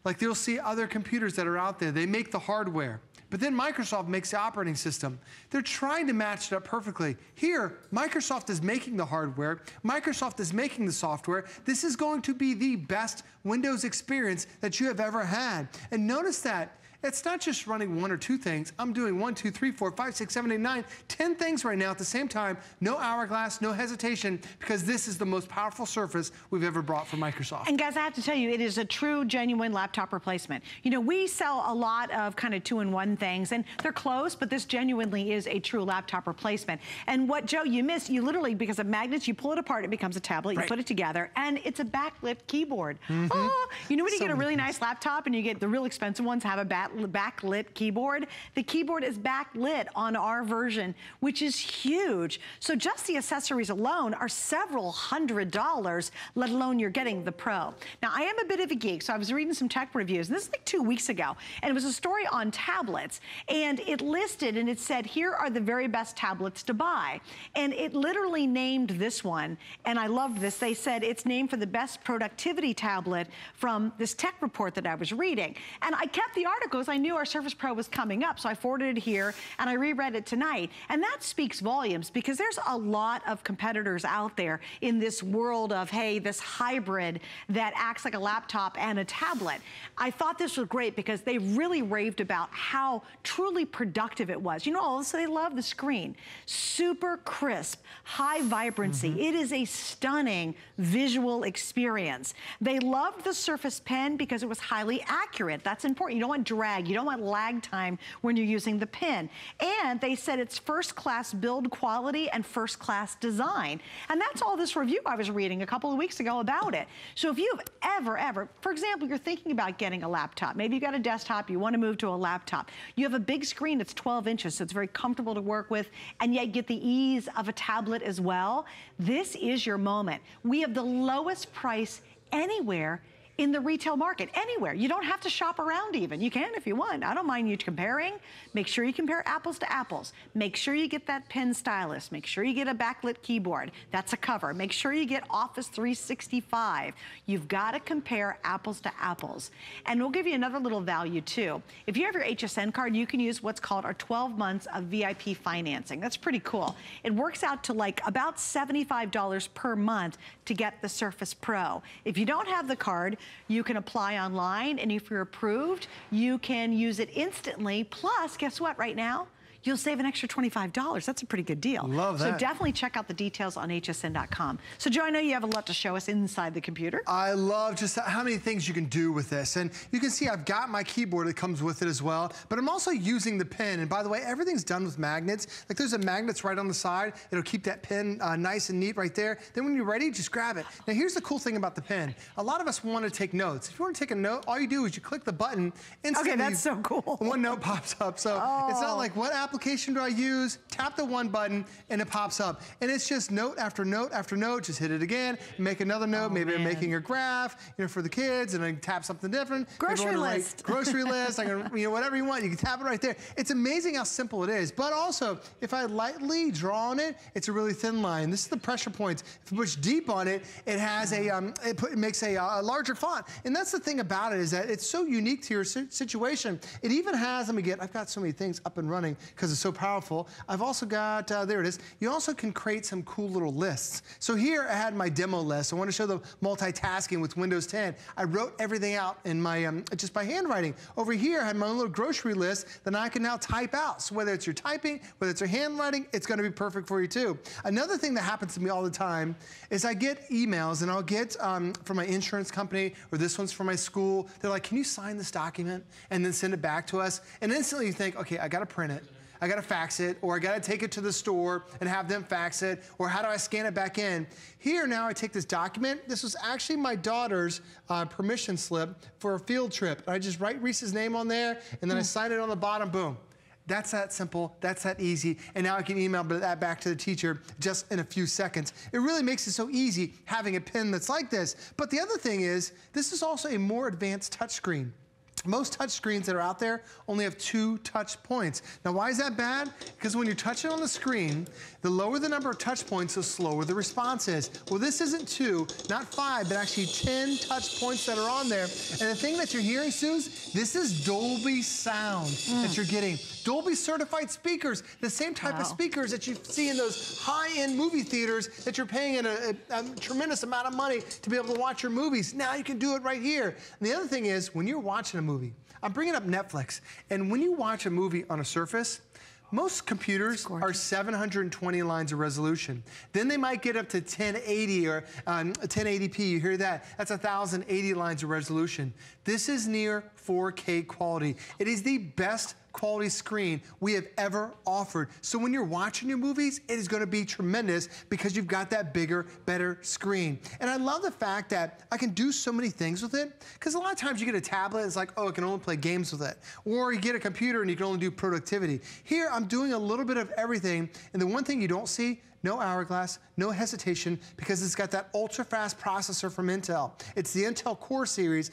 like you'll see other computers that are out there, they make the hardware. But then Microsoft makes the operating system. They're trying to match it up perfectly. Here, Microsoft is making the hardware. Microsoft is making the software. This is going to be the best Windows experience that you have ever had. And notice that it's not just running 1 or 2 things. I'm doing 1, 2, 3, 4, 5, 6, 7, 8, 9, 10 things right now at the same time. No hourglass, no hesitation, because this is the most powerful Surface we've ever brought from Microsoft. And guys, I have to tell you, it is a true, genuine laptop replacement. You know, we sell a lot of kind of 2-in-1 things, and they're close, but this genuinely is a true laptop replacement. And what, Joe, you missed, you literally, because of magnets, you pull it apart, it becomes a tablet, you put it together, and it's a backlit keyboard. Oh, you know when you get a really nice laptop and you get the real expensive ones have a backlit keyboard? The keyboard is backlit on our version, which is huge. So just the accessories alone are several $100s, let alone you're getting the Pro. Now, I am a bit of a geek, so I was reading some tech reviews, and this is like 2 weeks ago, and it was a story on tablets, and it listed and it said, here are the very best tablets to buy. And it literally named this one, and I loved this. They said it's named for the best productivity tablet from this tech report that I was reading. And I kept the articles. I knew our Surface Pro was coming up, so I forwarded it here, and I reread it tonight. And that speaks volumes, because there's a lot of competitors out there in this world of, hey, this hybrid that acts like a laptop and a tablet. I thought this was great because they really raved about how truly productive it was. You know, also they love the screen. Super crisp, high vibrancy. It is a stunning visual experience. They loved the Surface Pen because it was highly accurate. That's important. You don't want drag. You don't want lag time when you're using the pen. And they said it's first-class build quality and first-class design. And that's all this review I was reading a couple of weeks ago about it. So if you've ever, for example, you're thinking about getting a laptop. Maybe you've got a desktop, you want to move to a laptop. You have a big screen that's 12 inches, so it's very comfortable to work with, and yet get the ease of a tablet as well. This is your moment. We have the lowest price anywhere in the retail market, anywhere. You don't have to shop around even. You can if you want. I don't mind you comparing. Make sure you compare apples to apples. Make sure you get that pen stylus. Make sure you get a backlit keyboard. That's a cover. Make sure you get Office 365. You've got to compare apples to apples. And we'll give you another little value too. If you have your HSN card, you can use what's called our 12 months of VIP financing. That's pretty cool. It works out to like about $75 per month to get the Surface Pro. If you don't have the card, you can apply online, and if you're approved, you can use it instantly. Plus, guess what, right now? You'll save an extra $25. That's a pretty good deal. Love that. So definitely check out the details on hsn.com. So Joe, I know you have a lot to show us inside the computer. I love just how many things you can do with this. And you can see I've got my keyboard that comes with it as well, but I'm also using the pen. And by the way, everything's done with magnets. Like there's a magnets right on the side. It'll keep that pen nice and neat right there. Then when you're ready, just grab it. Now here's the cool thing about the pen. A lot of us want to take notes. If you want to take a note, all you do is you click the button instantly. Okay, that's so cool. One note pops up. So it's not like, what app application do I use? Tap the one button and it pops up. And it's just note after note after note. Just hit it again, make another note. Maybe I'm making a graph, for the kids, and I tap something different. Grocery list. Grocery list. I can, whatever you want. You can tap it right there. It's amazing how simple it is. But also, if I lightly draw on it, it's a really thin line. This is the pressure points. If you push deep on it, it has it makes a larger font. And that's the thing about it, is that it's so unique to your situation. It even has, I've got so many things up and running because it's so powerful. I've also got, there it is. You also can create some cool little lists. So here I had my demo list. I want to show the multitasking with Windows 10. I wrote everything out in my, just by handwriting. Over here I had my own little grocery list that I can now type out. So whether it's your typing, whether it's your handwriting, it's going to be perfect for you too. Another thing that happens to me all the time is I get emails, and I'll get from my insurance company, or this one's from my school. They're like, can you sign this document and then send it back to us? And instantly you think, okay, I got to print it. I got to fax it, or I got to take it to the store and have them fax it, or how do I scan it back in? Here now I take this document. This was actually my daughter's permission slip for a field trip. I just write Reese's name on there, and then I sign it on the bottom, boom. That's that simple, that's that easy, and now I can email that back to the teacher just in a few seconds. It really makes it so easy having a pen that's like this. But the other thing is, this is also a more advanced touchscreen. Most touch screens that are out there only have 2 touch points. Now, why is that bad? Because when you're touching on the screen, the lower the number of touch points, the slower the response is. Well, this isn't 2, not 5, but actually 10 touch points that are on there. And the thing that you're hearing, Suze, this is Dolby sound that you're getting. Dolby certified speakers, the same type of speakers that you see in those high-end movie theaters that you're paying a tremendous amount of money to be able to watch your movies. Now you can do it right here. And the other thing is, when you're watching a movie, I'm bringing up Netflix, and when you watch a movie on a Surface, most computers are 720 lines of resolution. Then they might get up to 1080 or 1080p. You hear that? That's 1,080 lines of resolution. This is near 4K quality. It is the best quality screen we have ever offered. So when you're watching your movies, it is going to be tremendous because you've got that bigger, better screen. And I love the fact that I can do so many things with it, because a lot of times you get a tablet, it's like, oh, I can only play games with it. Or you get a computer and you can only do productivity. Here, I'm doing a little bit of everything, and the one thing you don't see, no hourglass, no hesitation, because it's got that ultra-fast processor from Intel. It's the Intel Core series.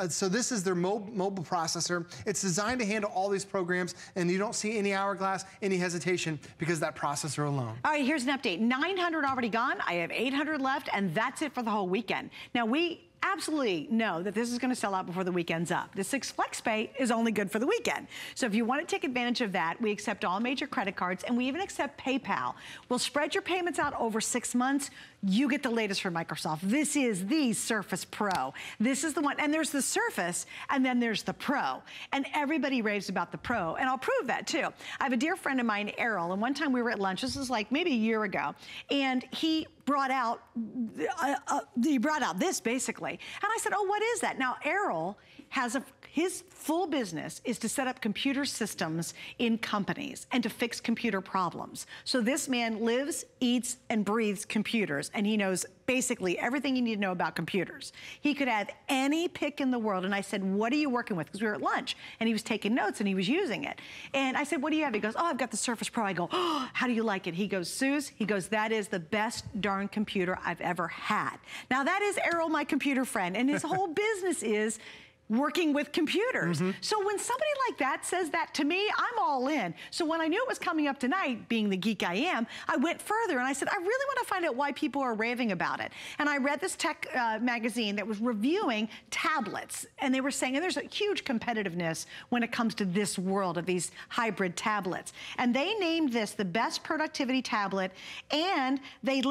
So this is their mobile processor. It's designed to handle all these programs, and you don't see any hourglass, any hesitation, because of that processor alone. All right, here's an update. 900 already gone. I have 800 left, and that's it for the whole weekend. Now, we absolutely know that this is going to sell out before the weekend's up. The 6 FlexPay is only good for the weekend. So if you want to take advantage of that, we accept all major credit cards, and we even accept PayPal. We'll spread your payments out over 6 months. You get the latest from Microsoft. This is the Surface Pro. This is the one, and there's the Surface, and then there's the Pro. And everybody raves about the Pro, and I'll prove that too. I have a dear friend of mine, Errol, and one time we were at lunch, this was like maybe a year ago, and he brought out this basically. And I said, oh, what is that? Now, Errol has his full business is to set up computer systems in companies and to fix computer problems. So this man lives, eats, and breathes computers, and he knows basically everything you need to know about computers. He could have any pick in the world, and I said, what are you working with? Because we were at lunch, and he was taking notes, and he was using it. And I said, what do you have? He goes, oh, I've got the Surface Pro. I go, oh, how do you like it? He goes, Suze, he goes, that is the best darn computer I've ever had. Now, that is Errol, my computer friend, and his whole business is working with computers. So when somebody like that says that to me, I'm all in. So when I knew it was coming up tonight, being the geek I am, I went further and I said, I really want to find out why people are raving about it. And I read this tech magazine that was reviewing tablets, and they were saying, and there's a huge competitiveness when it comes to this world of these hybrid tablets. And they named this the best productivity tablet, and they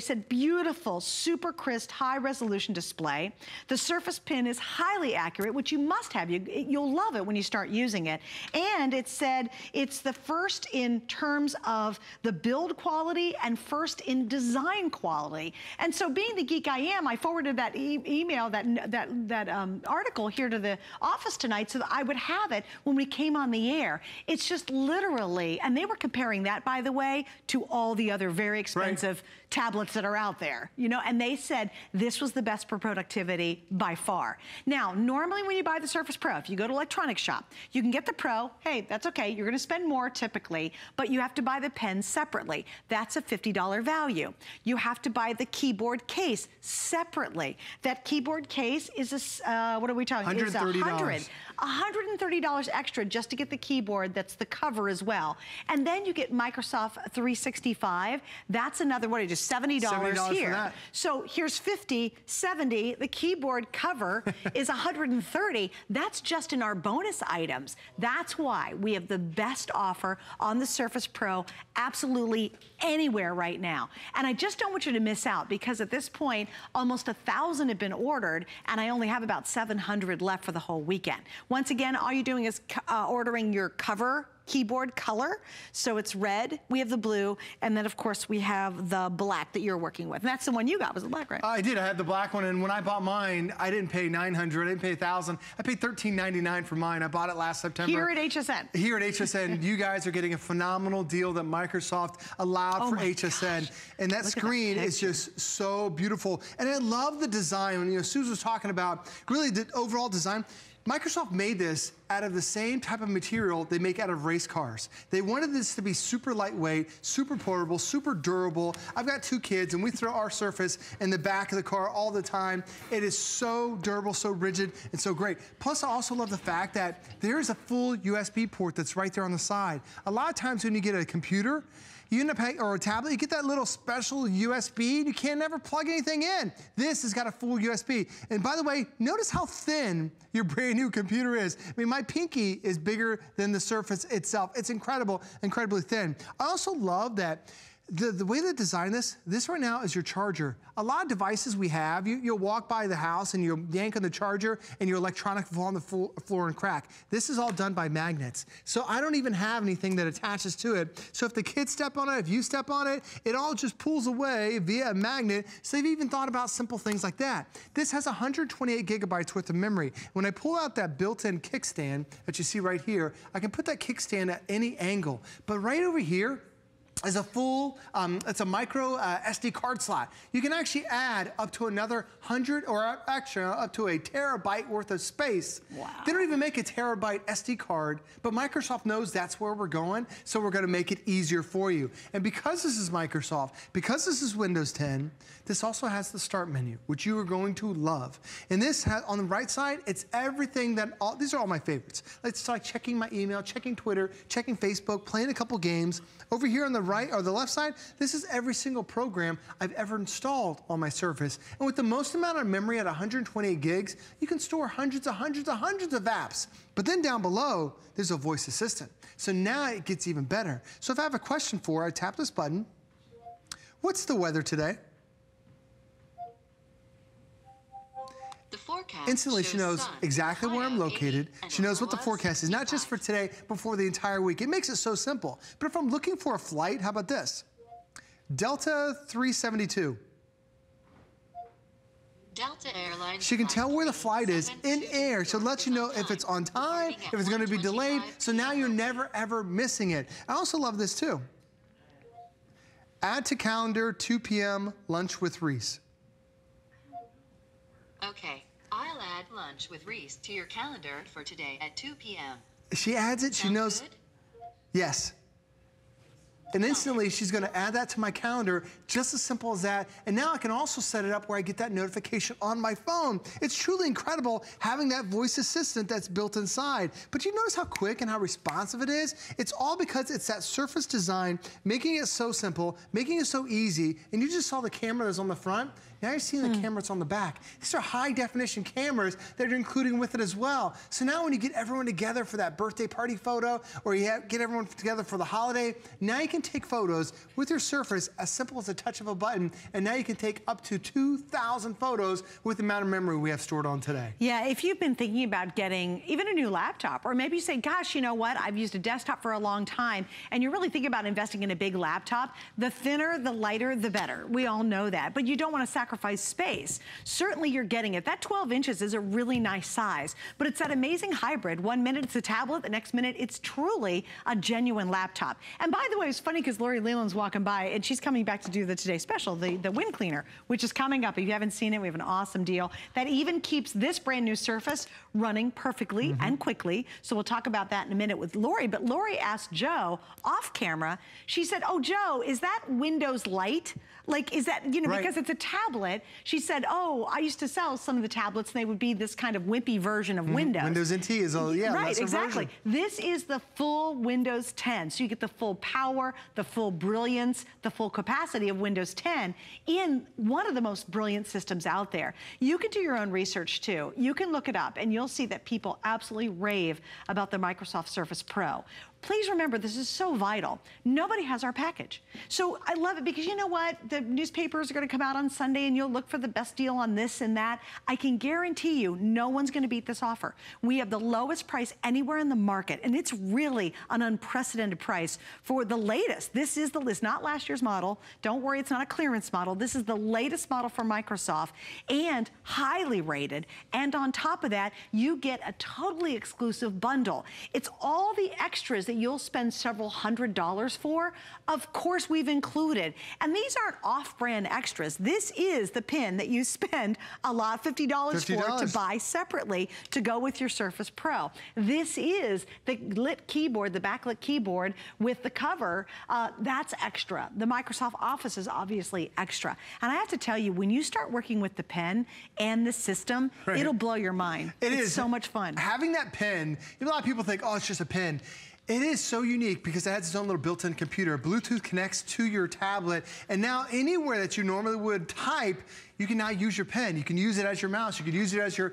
said beautiful, super crisp, high resolution display. The Surface Pen is highly accurate, which you must have. You'll love it when you start using it. And it said it's the first in terms of the build quality and first in design quality. And so being the geek I am, I forwarded that email, that article here to the office tonight so that I would have it when we came on the air. It's just literally, and they were comparing that, by the way, to all the other very expensive tablets that are out there, and they said this was the best for productivity by far. Now, normally normally when you buy the Surface Pro, if you go to Electronics Shop, you can get the Pro. Hey, that's okay. You're going to spend more typically, but you have to buy the pen separately. That's a $50 value. You have to buy the keyboard case separately. That keyboard case is what are we talking? $130. $130 extra just to get the keyboard. That's the cover as well. And then you get Microsoft 365. That's another, what is it, $70 here. For that. So here's 50, 70. The keyboard cover is 130. That's just in our bonus items. That's why we have the best offer on the Surface Pro absolutely anywhere right now. And I just don't want you to miss out, because at this point, almost 1,000 have been ordered, and I only have about 700 left for the whole weekend. Once again, all you're doing is ordering your cover keyboard color. So it's red, we have the blue, and then of course we have the black that you're working with. And that's the one you got, was the black, right? I did, I had the black one, and when I bought mine, I didn't pay $900, I didn't pay $1,000. I paid $13.99 for mine. I bought it last September. Here at HSN. Here at HSN, you guys are getting a phenomenal deal that Microsoft allowed for HSN. Gosh. And that screen is just so beautiful. And I love the design. When, you know, Susan was talking about really the overall design. Microsoft made this out of the same type of material they make out of race cars. They wanted this to be super lightweight, super portable, super durable. I've got 2 kids, and we throw our Surface in the back of the car all the time. It is so durable, so rigid, and so great. Plus, I also love the fact that there is a full USB port that's right there on the side. A lot of times when you get a computer, you end up or a tablet, you get that little special USB, and you can't never plug anything in. This has got a full USB. And by the way, notice how thin your brand new computer is. I mean, my pinky is bigger than the Surface itself. It's incredible, incredibly thin. I also love that the way they designed this right now is your charger. A lot of devices we have, you'll walk by the house and you'll yank on the charger and your electronic will fall on the floor and crack. This is all done by magnets. So I don't even have anything that attaches to it. So if the kids step on it, if you step on it, it all just pulls away via a magnet. So they've even thought about simple things like that. This has 128 gigabytes worth of memory. When I pull out that built-in kickstand that you see right here, I can put that kickstand at any angle. But right over here, is a full, it's a micro SD card slot. You can actually add up to another 100 or extra up to a terabyte worth of space. Wow. They don't even make a terabyte SD card, but Microsoft knows that's where we're going, so we're gonna make it easier for you. And because this is Microsoft, because this is Windows 10, this also has the start menu, which you are going to love. And this has, on the right side, it's everything that, these are all my favorites. It's like checking my email, checking Twitter, checking Facebook, playing a couple games. Over here on the right or the left side, this is every single program I've ever installed on my Surface. And with the most amount of memory at 128 gigs, you can store hundreds of apps. But then down below, there's a voice assistant. So now it gets even better. So if I have a question for her, I tap this button. What's the weather today? Instantly, she knows exactly where I'm located. She knows what the forecast is, not just for today, but for the entire week. It makes it so simple. But if I'm looking for a flight, how about this? Delta 372. Delta Airlines. She can tell where the flight is in air. She'll let you know if it's on time, if it's going to be delayed. So now you're never, ever missing it. I also love this, too. Add to calendar 2 p.m. lunch with Reese. Okay, I'll add lunch with Reese to your calendar for today at 2 p.m. She adds it, she knows. Good? Yes. And instantly, she's going to add that to my calendar, just as simple as that. And now I can also set it up where I get that notification on my phone. It's truly incredible having that voice assistant that's built inside. But you notice how quick and how responsive it is? It's all because it's that Surface design, making it so simple, making it so easy. And you just saw the camera that's on the front. Now you're seeing the camera that's on the back. These are high-definition cameras that you're including with it as well. So now when you get everyone together for that birthday party photo, or you get everyone together for the holiday, now you can take photos with your Surface as simple as a touch of a button, and now you can take up to 2,000 photos with the amount of memory we have stored on today. Yeah, if you've been thinking about getting even a new laptop, or maybe you say, gosh, you know what, I've used a desktop for a long time, and you're really thinking about investing in a big laptop, the thinner, the lighter, the better. We all know that, but you don't want to sacrifice space. Certainly you're getting it. That 12 inches is a really nice size, but it's that amazing hybrid. 1 minute it's a tablet, the next minute it's truly a genuine laptop. And by the way, it's funny funny because Lori Leland's walking by and she's coming back to do the Today Special, the wind cleaner, which is coming up. If you haven't seen it, we have an awesome deal that even keeps this brand new Surface running perfectly and quickly. So we'll talk about that in a minute with Lori. But Lori asked Joe off camera, she said, oh, Joe, is that Windows Lite? Like, is that, you know, because it's a tablet. She said, oh, I used to sell some of the tablets and they would be this kind of wimpy version of Windows. Windows NT is a, right, exactly. This is the full Windows 10. So you get the full power, the full brilliance, the full capacity of Windows 10 in one of the most brilliant systems out there. You can do your own research too. You can look it up and you'll see that people absolutely rave about the Microsoft Surface Pro. Please remember, this is so vital. Nobody has our package. So I love it because you know what? The newspapers are gonna come out on Sunday and you'll look for the best deal on this and that. I can guarantee you, no one's gonna beat this offer. We have the lowest price anywhere in the market, and it's really an unprecedented price for the latest. This is the list, not last year's model. Don't worry, it's not a clearance model. This is the latest model from Microsoft and highly rated. And on top of that, you get a totally exclusive bundle. It's all the extras that you'll spend several $100s for. Of course, we've included. And these aren't off-brand extras. This is the pin that you spend a lot, $50 for to buy separately to go with your Surface Pro. This is the lit keyboard, the backlit keyboard with the cover. That's extra. The Microsoft Office is obviously extra. And I have to tell you, when you start working with the pen and the system, it'll blow your mind. It's so much fun. Having that pen, a lot of people think, oh, it's just a pen. It is so unique because it has its own little built-in computer. Bluetooth connects to your tablet, and now anywhere that you normally would type, you can now use your pen. You can use it as your mouse. You can use it as your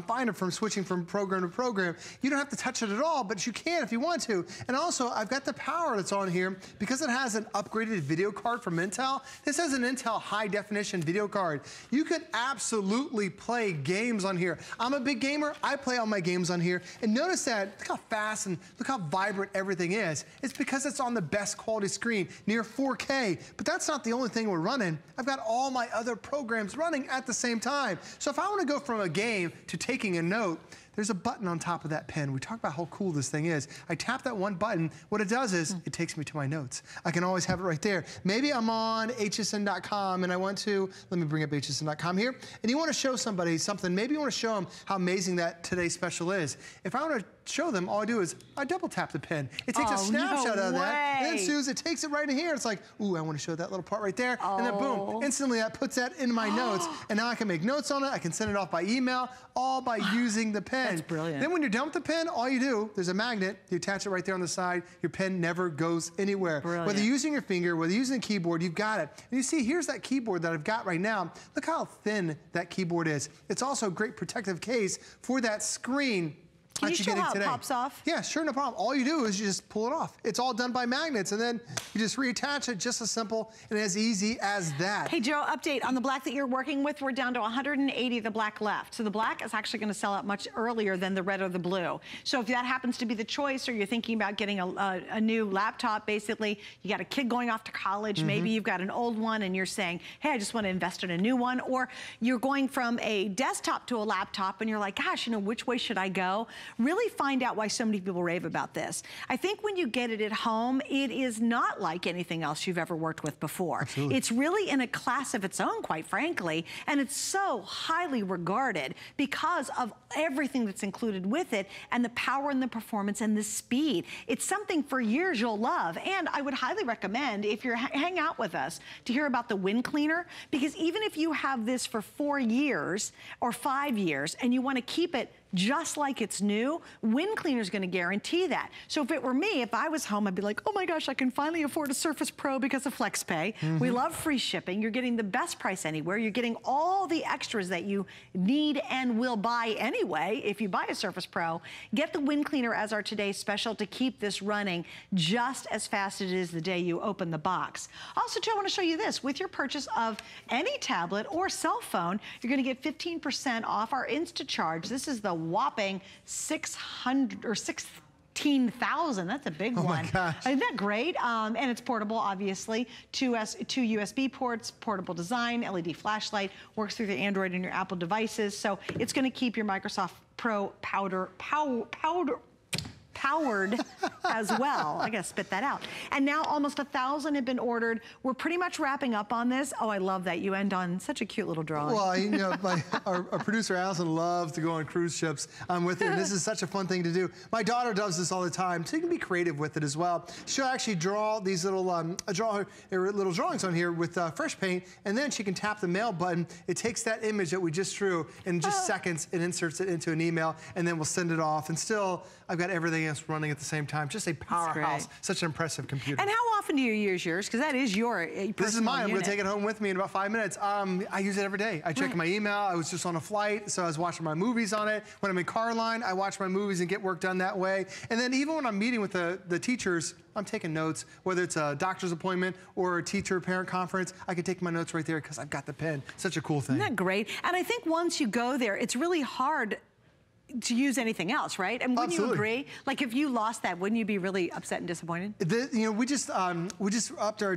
finder from switching from program to program. You don't have to touch it at all, but you can if you want to. And also, I've got the power that's on here because it has an upgraded video card from Intel. This has an Intel high-definition video card. You could absolutely play games on here. I'm a big gamer. I play all my games on here. And notice that, look how fast and look how vibrant everything is. It's because it's on the best quality screen, near 4K. But that's not the only thing we're running. I've got all my other programs running at the same time. So if I want to go from a game to taking a note, there's a button on top of that pen. We talk about how cool this thing is. I tap that one button. What it does is it takes me to my notes. I can always have it right there. Maybe I'm on hsn.com and I want to, let me bring up hsn.com here, and you want to show somebody something. Maybe you want to show them how amazing that Today's Special is. If I want to show them, all I do is I double tap the pen. It takes a snapshot of that. And then as soon as it takes it right in here, it's like, ooh, I want to show that little part right there. And then boom, instantly that puts that in my notes. And now I can make notes on it. I can send it off by email, all by using the pen. That's brilliant. Then when you're done with the pen, all you do, there's a magnet, you attach it right there on the side. Your pen never goes anywhere. Brilliant. Whether you're using your finger, whether you're using a keyboard, you've got it. And you see, here's that keyboard that I've got right now. Look how thin that keyboard is. It's also a great protective case for that screen. Can you show how it pops off? Yeah, sure, no problem. All you do is you just pull it off. It's all done by magnets, and then you just reattach it, just as simple and as easy as that. Hey, Joe, update on the black that you're working with. We're down to 180 of the black left. So the black is actually going to sell out much earlier than the red or the blue. So if that happens to be the choice, or you're thinking about getting a new laptop, basically, you got a kid going off to college, maybe you've got an old one and you're saying, hey, I just want to invest in a new one, or you're going from a desktop to a laptop and you're like, gosh, you know, which way should I go? Really find out why so many people rave about this. I think when you get it at home, it is not like anything else you've ever worked with before. Absolutely. It's really in a class of its own, quite frankly, and it's so highly regarded because of everything that's included with it and the power and the performance and the speed. It's something for years you'll love, and I would highly recommend, if you're hang out with us, to hear about the Wind Cleaner, because even if you have this for 4 years or 5 years and you want to keep it just like it's new, Wind Cleaner is going to guarantee that. So if it were me, if I was home, I'd be like, oh my gosh, I can finally afford a Surface Pro because of FlexPay. We love free shipping. You're getting the best price anywhere. You're getting all the extras that you need and will buy anyway if you buy a Surface Pro. Get the Wind Cleaner as our today's special to keep this running just as fast as it is the day you open the box. Also, too, I want to show you this. With your purchase of any tablet or cell phone, you're going to get 15% off our Instacharge. This is the whopping 600 or 16,000. That's a big one. Oh my gosh. Isn't that great? And it's portable, obviously. Two USB ports, portable design, LED flashlight, works through the Android and your Apple devices. So it's going to keep your Microsoft Pro powered as well. I gotta spit that out. And now almost 1,000 have been ordered. We're pretty much wrapping up on this. Oh, I love that you end on such a cute little drawing. Well, you know, our producer Allison loves to go on cruise ships. I'm with her, and this is such a fun thing to do. My daughter does this all the time, so you can be creative with it as well. She'll actually draw these little little drawings on here with fresh paint, and then she can tap the mail button. It takes that image that we just drew, in just seconds, it inserts it into an email, and then we'll send it off. And still, I've got everything else running at the same time. Just a powerhouse. Such an impressive computer. And how often do you use yours? Because that is your personal This is mine. unit. I'm going to take it home with me in about 5 minutes. I use it every day. I check my email. I was just on a flight, so I was watching my movies on it. When I'm in car line, I watch my movies and get work done that way. And then even when I'm meeting with the teachers, I'm taking notes, whether it's a doctor's appointment or a teacher-parent conference, I can take my notes right there because I've got the pen. Such a cool thing. Isn't that great? And I think once you go there, it's really hard to use anything else, right? And wouldn't you agree? Like if you lost that, wouldn't you be really upset and disappointed? You know, we just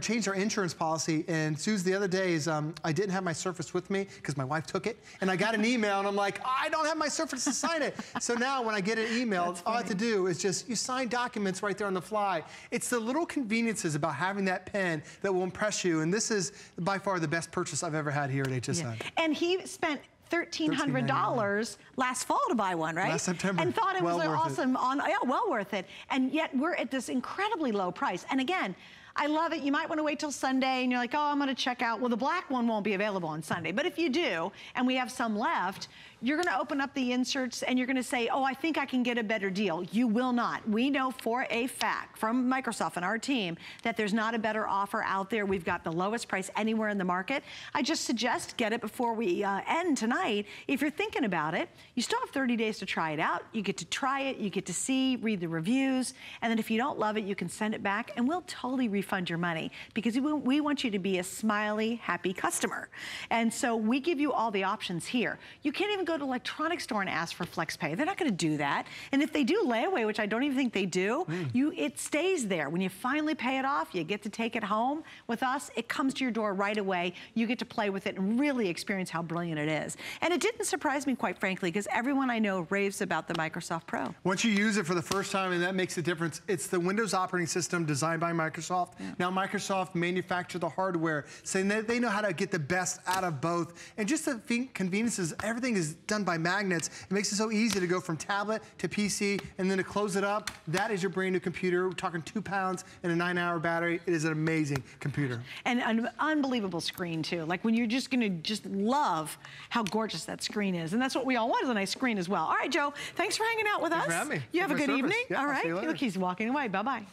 changed our insurance policy, and Suze, the other day is I didn't have my Surface with me because my wife took it, and I got an email, and I'm like, I don't have my Surface to sign it. So now when I get an email, all I have to do is just, you sign documents right there on the fly. It's the little conveniences about having that pen that will impress you, and this is by far the best purchase I've ever had here at HSN. Yeah. And he spent $1,300 last fall to buy one, right? Last September. And thought it was awesome. Well worth it. And yet we're at this incredibly low price. And again, I love it. You might want to wait till Sunday and you're like, oh, I'm going to check out. Well, the black one won't be available on Sunday. But if you do, and we have some left, you're going to open up the inserts and you're going to say, oh, I think I can get a better deal. You will not. We know for a fact from Microsoft and our team that there's not a better offer out there. We've got the lowest price anywhere in the market. I just suggest get it before we end tonight. If you're thinking about it, you still have 30 days to try it out. You get to try it. You get to see, read the reviews. And then if you don't love it, you can send it back and we'll totally refund your money because we want you to be a smiley, happy customer. And so we give you all the options here. You can't even go to an electronics store and ask for FlexPay. They're not going to do that. And if they do layaway, which I don't even think they do, it stays there. When you finally pay it off, you get to take it home. With us, it comes to your door right away. You get to play with it and really experience how brilliant it is. And it didn't surprise me, quite frankly, because everyone I know raves about the Microsoft Pro. Once you use it for the first time, and that makes a difference, it's the Windows operating system designed by Microsoft. Now Microsoft manufactures the hardware, saying that they know how to get the best out of both. And just the conveniences, everything is done by magnets. It makes it so easy to go from tablet to PC, and then to close it up, that is your brand new computer. We're talking 2 pounds and a 9-hour battery. It is an amazing computer. And an unbelievable screen too. Like when you're just gonna love how gorgeous that screen is. And that's what we all want, is a nice screen as well. All right, Joe, thanks for hanging out with us. Thanks for having me. You have a good evening. Yeah, all right, look, he's walking away. Bye-bye.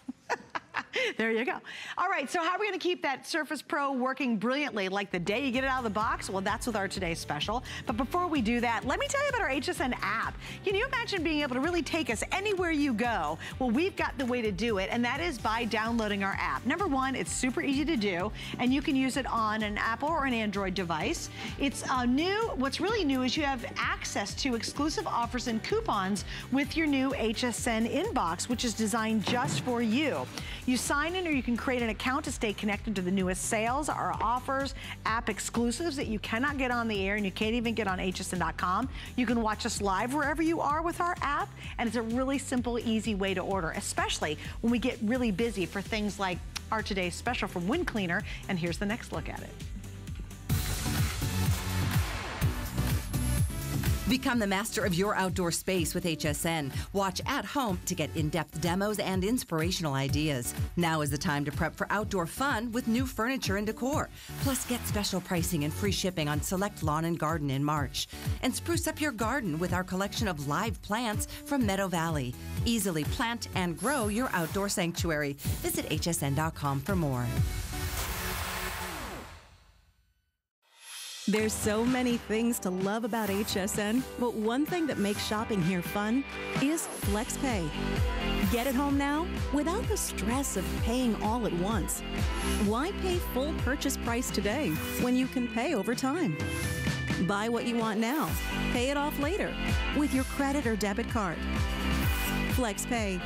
There you go. All right, so how are we going to keep that Surface Pro working brilliantly like the day you get it out of the box? Well, that's with our today's special. But before we do that, let me tell you about our HSN app. Can you imagine being able to really take us anywhere you go? Well, we've got the way to do it, and that is by downloading our app. Number one, it's super easy to do, and you can use it on an Apple or an Android device. It's new. What's really new is you have access to exclusive offers and coupons with your new HSN inbox, which is designed just for you. You sign in, or you can create an account to stay connected to the newest sales, our offers, app exclusives that you cannot get on the air and you can't even get on hsn.com. You can watch us live wherever you are with our app, and it's a really simple, easy way to order, especially when we get really busy for things like our today's special from Wind Cleaner. And here's the next look at it. Become the master of your outdoor space with HSN. Watch at home to get in-depth demos and inspirational ideas. Now is the time to prep for outdoor fun with new furniture and decor. Plus, get special pricing and free shipping on select lawn and garden in March. And spruce up your garden with our collection of live plants from Meadow Valley. Easily plant and grow your outdoor sanctuary. Visit hsn.com for more. There's so many things to love about HSN, but one thing that makes shopping here fun is FlexPay. Get it home now without the stress of paying all at once. Why pay full purchase price today when you can pay over time? Buy what you want now, pay it off later with your credit or debit card. FlexPay.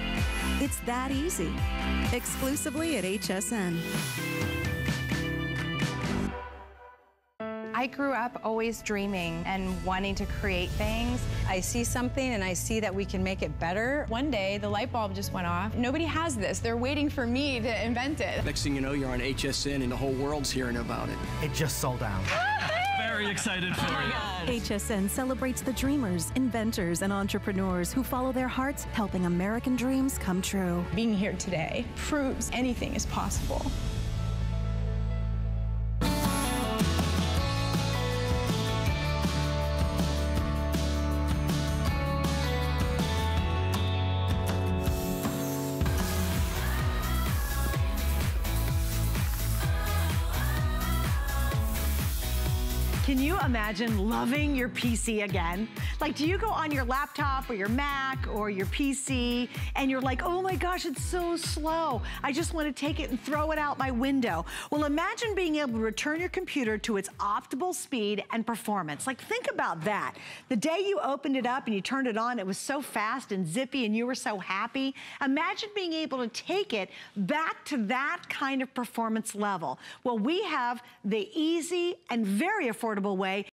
It's that easy. Exclusively at HSN. I I grew up always dreaming and wanting to create things. I see something and I see that we can make it better. One day, the light bulb just went off. Nobody has this. They're waiting for me to invent it. Next thing you know, you're on HSN and the whole world's hearing about it. It just sold out. Very excited for you. HSN celebrates the dreamers, inventors, and entrepreneurs who follow their hearts, helping American dreams come true. Being here today proves anything is possible. Can you imagine loving your PC again? Like, do you go on your laptop or your Mac or your PC and you're like, oh my gosh, it's so slow. I just want to take it and throw it out my window. Well, imagine being able to return your computer to its optimal speed and performance. Like, think about that. The day you opened it up and you turned it on, it was so fast and zippy and you were so happy. Imagine being able to take it back to that kind of performance level. Well, we have the easy and very affordable way